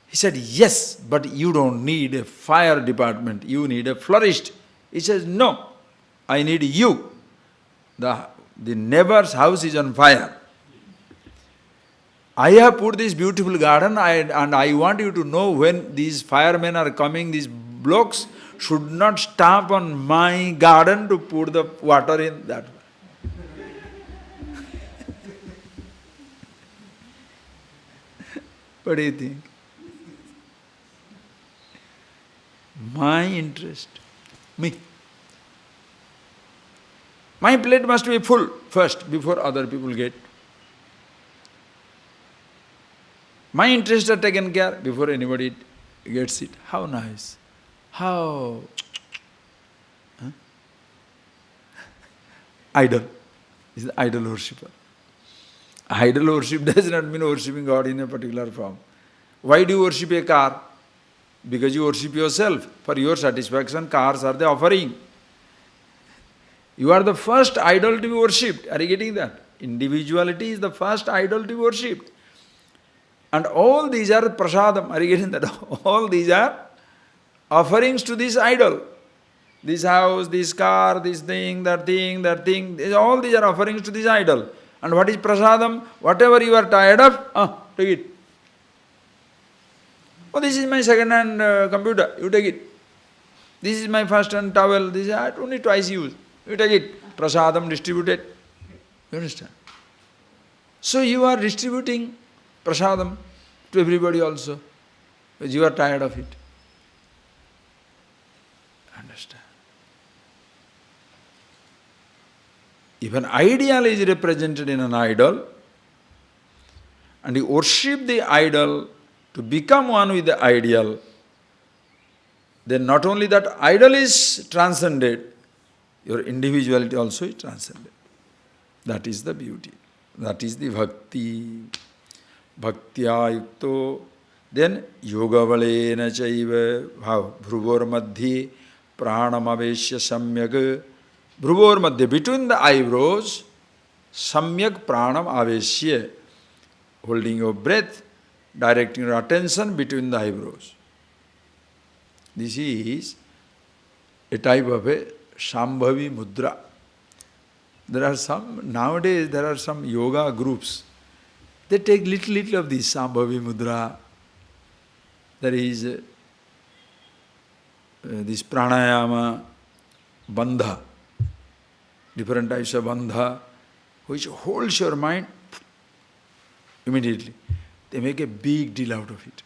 He said, yes, but you don't need a fire department, you need a florist. He says, no, I need you. The neighbor's house is on fire. I have put this beautiful garden and I want you to know when these firemen are coming, these blokes should not stamp on my garden to put the water in that. What do you think? My interest, me. My plate must be full first before other people get. My interests are taken care before anybody gets it. How nice. How idol. Is the idol worshipper. Idol worship does not mean worshipping God in a particular form. Why do you worship a car? Because you worship yourself. For your satisfaction, cars are the offering. You are the first idol to be worshipped. Are you getting that? Individuality is the first idol to be worshipped. And all these are prasadam. Are you getting that? All these are offerings to this idol. This house, this car, this thing, that thing, that thing. All these are offerings to this idol. And what is prasadam? Whatever you are tired of, take it. Oh, this is my second-hand computer. You take it. This is my first-hand towel. This is only twice used. You take it. Prasadam distributed. You understand? So you are distributing prasadam to everybody also, because you are tired of it. Understand? If an ideal is represented in an idol, and you worship the idol to become one with the ideal, then not only that idol is transcended, your individuality also is transcended. That is the beauty. That is the bhakti. Bhaktya yukto. Then yoga valena chaiva. How? Bhruvor madhye pranamaveshya samyak. Bhruvor madhye, between the eyebrows, samyak pranam aveshya. Holding your breath, directing your attention between the eyebrows. This is a type of a Shambhavi mudra. Nowadays there are some yoga groups. They take little of this Shambhavi mudra. There is this pranayama, bandha, different types of bandha, which holds your mind immediately. They make a big deal out of it.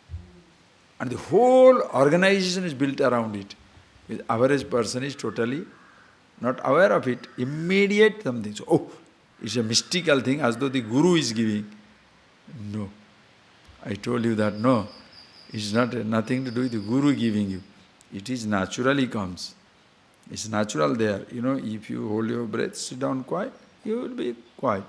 And the whole organization is built around it. The average person is totally not aware of it. Immediate something. So, it's a mystical thing as though the guru is giving. No. I told you that no. It's not nothing to do with the guru giving you. It is naturally comes. It's natural there. You know, if you hold your breath, sit down quiet, you will be quiet.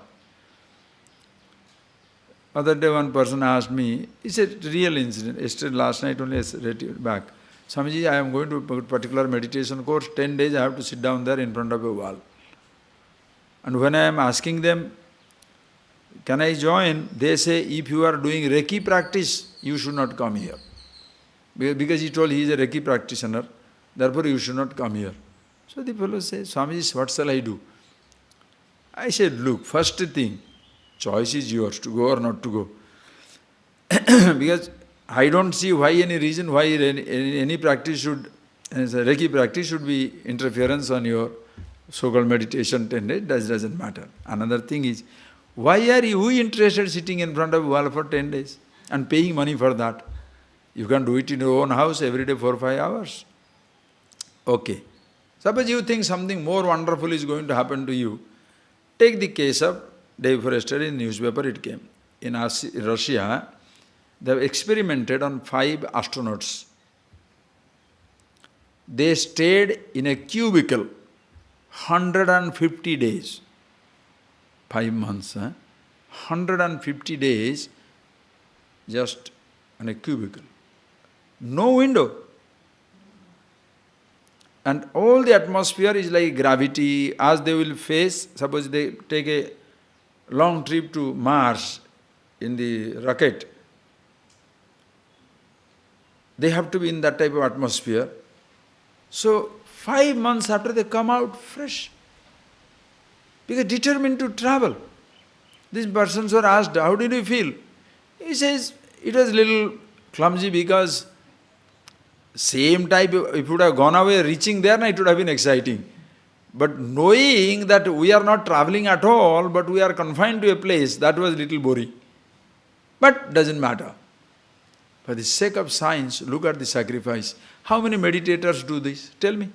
Other day one person asked me, it's a real incident, yesterday, last night only I read it back. Swamiji, I am going to a particular meditation course, 10 days I have to sit down there in front of a wall. And when I am asking them, can I join? They say, if you are doing Reiki practice, you should not come here. Because he told he is a Reiki practitioner, therefore you should not come here. So the fellow says, Swamiji, what shall I do? I said, look, first thing, choice is yours to go or not to go. Because I don't see why any reason why any practice should, as a Reiki practice should be interference on your so-called meditation 10 days, that doesn't matter. Another thing is, why are you interested sitting in front of a wall for 10 days and paying money for that? You can do it in your own house every day for 5 hours. Okay. Suppose you think something more wonderful is going to happen to you. Take the case of, day before yesterday in newspaper it came. In Russia, they have experimented on 5 astronauts. They stayed in a cubicle 150 days. 5 months, 150 days just in a cubicle. no window. And all the atmosphere is like gravity. As they will face, suppose they take a long trip to Mars in the rocket, they have to be in that type of atmosphere. So 5 months after they come out fresh, because determined to travel. These persons were asked, how did you feel? He says, it was a little clumsy because same type, if it would have gone away, reaching there, it would have been exciting. But knowing that we are not traveling at all, but we are confined to a place, that was a little boring. But doesn't matter. For the sake of science, look at the sacrifice. How many meditators do this? Tell me.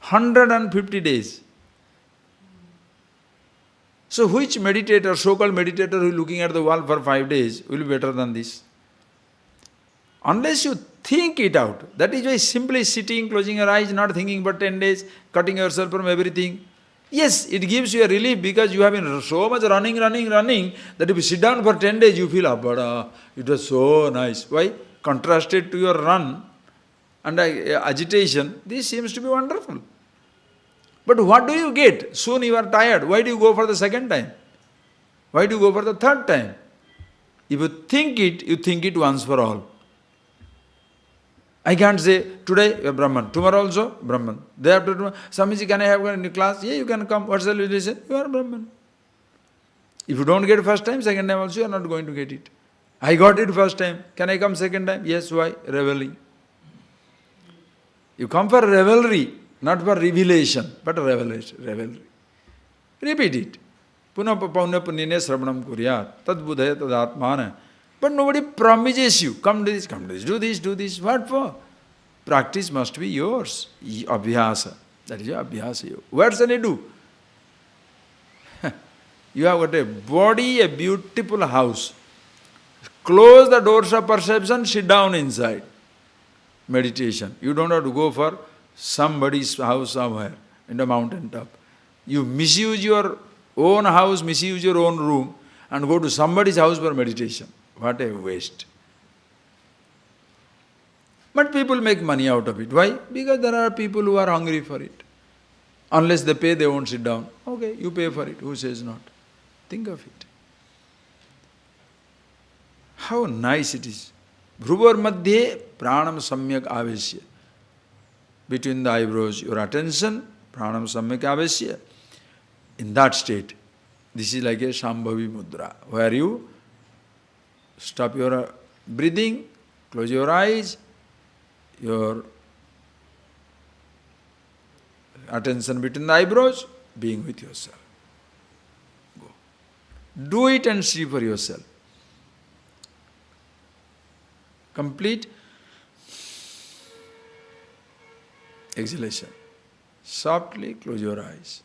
150 days. So which meditator, so-called meditator who is looking at the wall for 5 days will be better than this? Unless you think it out. That is why simply sitting, closing your eyes, not thinking for 10 days, cutting yourself from everything. Yes, it gives you a relief because you have been so much running, that if you sit down for 10 days, you feel, it was so nice. Why? Contrasted to your run and agitation, this seems to be wonderful. But what do you get? Soon you are tired. Why do you go for the second time? Why do you go for the third time? If you think it once for all. I can't say, today you are Brahman, tomorrow also Brahman. Day after tomorrow, Swamiji, can I have a class? Yeah, you can come. What shall you listen? You are Brahman. If you don't get it first time, second time also you are not going to get it. I got it first time. Can I come second time? Yes, why? Reveling. You come for revelry, not for revelation, but revelry. Repeat it. Puna pauna punine sravanam kuryat, tad buddhaya tad atmana. But nobody promises you, come to this, do this. What for? Practice must be yours. Abhyasa. That is your abhyasa. What shall you do? You have got a body, a beautiful house. Close the doors of perception, sit down inside. Meditation. You don't have to go for somebody's house somewhere in the mountain top. You misuse your own house, misuse your own room and go to somebody's house for meditation. What a waste. But people make money out of it. Why? Because there are people who are hungry for it. Unless they pay, they won't sit down. Okay, you pay for it. Who says not? Think of it. How nice it is. Bhruvar madhye pranam samyak avesya. Between the eyebrows, your attention, pranam samyak avesya. In that state, this is like a Shambhavi mudra, where you stop your breathing, close your eyes, your attention between the eyebrows, being with yourself. Go. Do it and see for yourself. Complete exhalation. Softly close your eyes.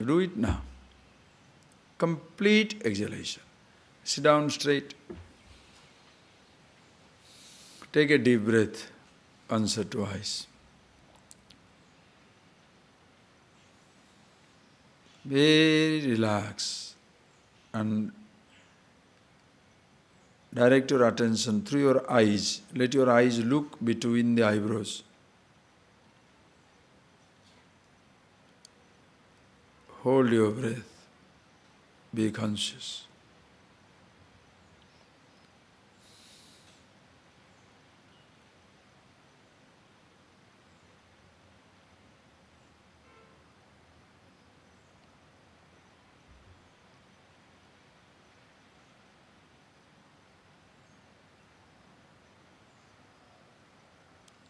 Do it now. Complete exhalation. Sit down straight. Take a deep breath once or twice. Very relaxed and direct your attention through your eyes. Let your eyes look between the eyebrows. Hold your breath. Be conscious.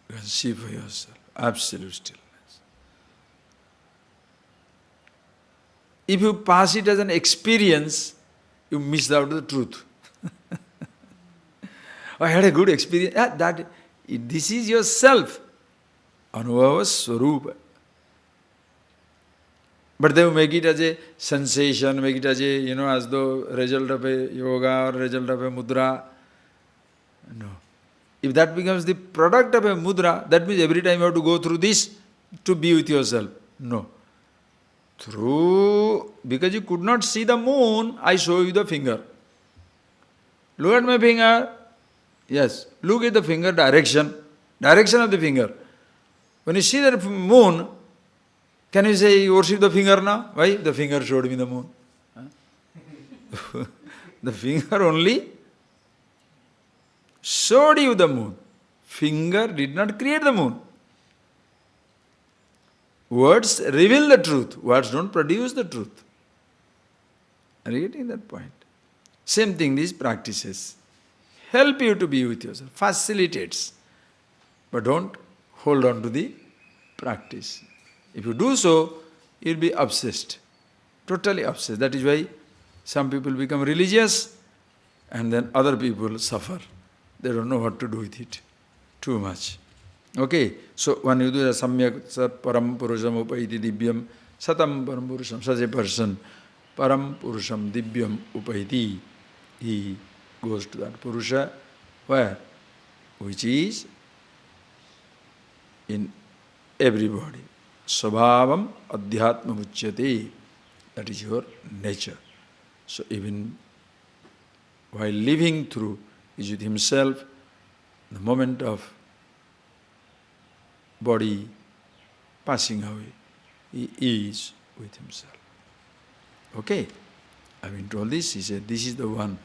You can see for yourself. Absolute stillness. If you pass it as an experience, you miss out the truth. I had a good experience. This is yourself. Anubhava Swarupa. But they will make it as a sensation, make it as a, as though result of a yoga or result of a mudra. No. If that becomes the product of a mudra, that means every time you have to go through this to be with yourself. No. Because you could not see the moon, I show you the finger. Look at my finger. Yes, look at the finger direction, direction of the finger. When you see the moon, can you say you worship the finger now? Why? The finger showed me the moon. Huh? The finger only showed you the moon. Finger did not create the moon. Words reveal the truth. Words don't produce the truth. Are you getting that point? Same thing, these practices help you to be with yourself, facilitates. But don't hold on to the practice. If you do so, you'll be obsessed, totally obsessed. That is why some people become religious and then other people suffer. They don't know what to do with it. Too much. Okay, so when you do the samyak sat param purusham upaiti divyam satam param purusham, such a person, param purusham divyam upaiti, he goes to that purusha, where? Which is in everybody. Svabhavam adhyatma muchyate. That is your nature. So even while living through, is with himself, the moment of body passing away, he is with himself. Okay? I've been told this, he said, this is the one.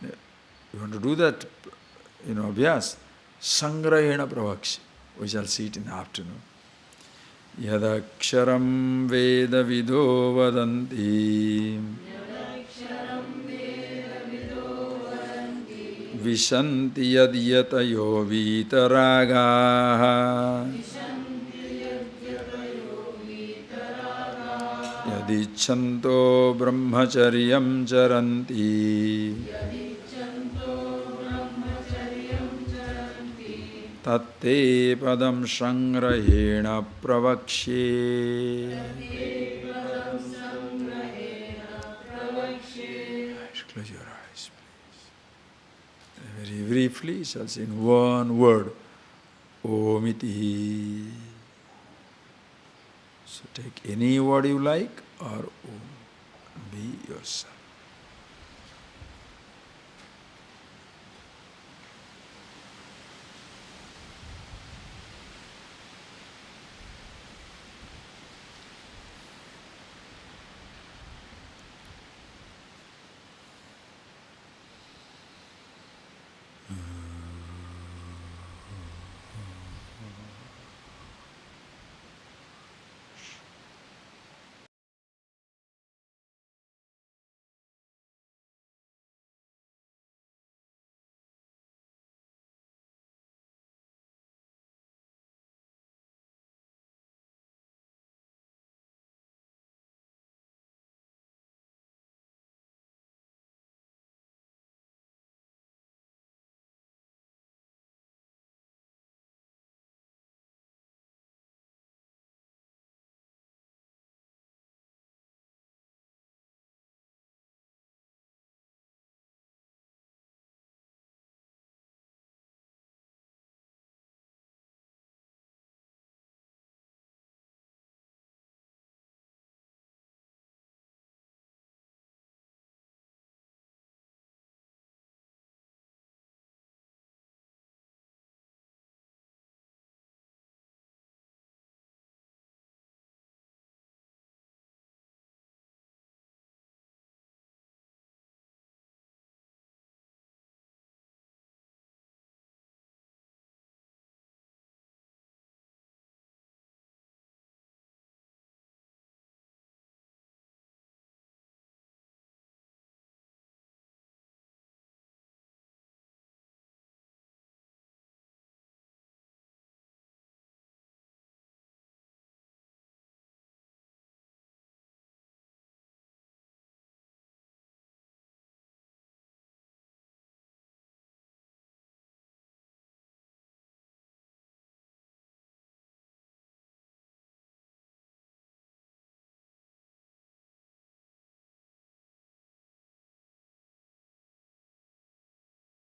You want to do that, abhyas, sangrahena pravakshi. We shall see it in the afternoon. Yadaksharam veda vido vadanti vishanti yadyatayo vitaragaha yadichanto brahmacharyam charanti tatte padam sangrahena pravakshe. Close your eyes, please. Very briefly, shall say in one word, Omiti. So take any word you like, or Om. Be yourself.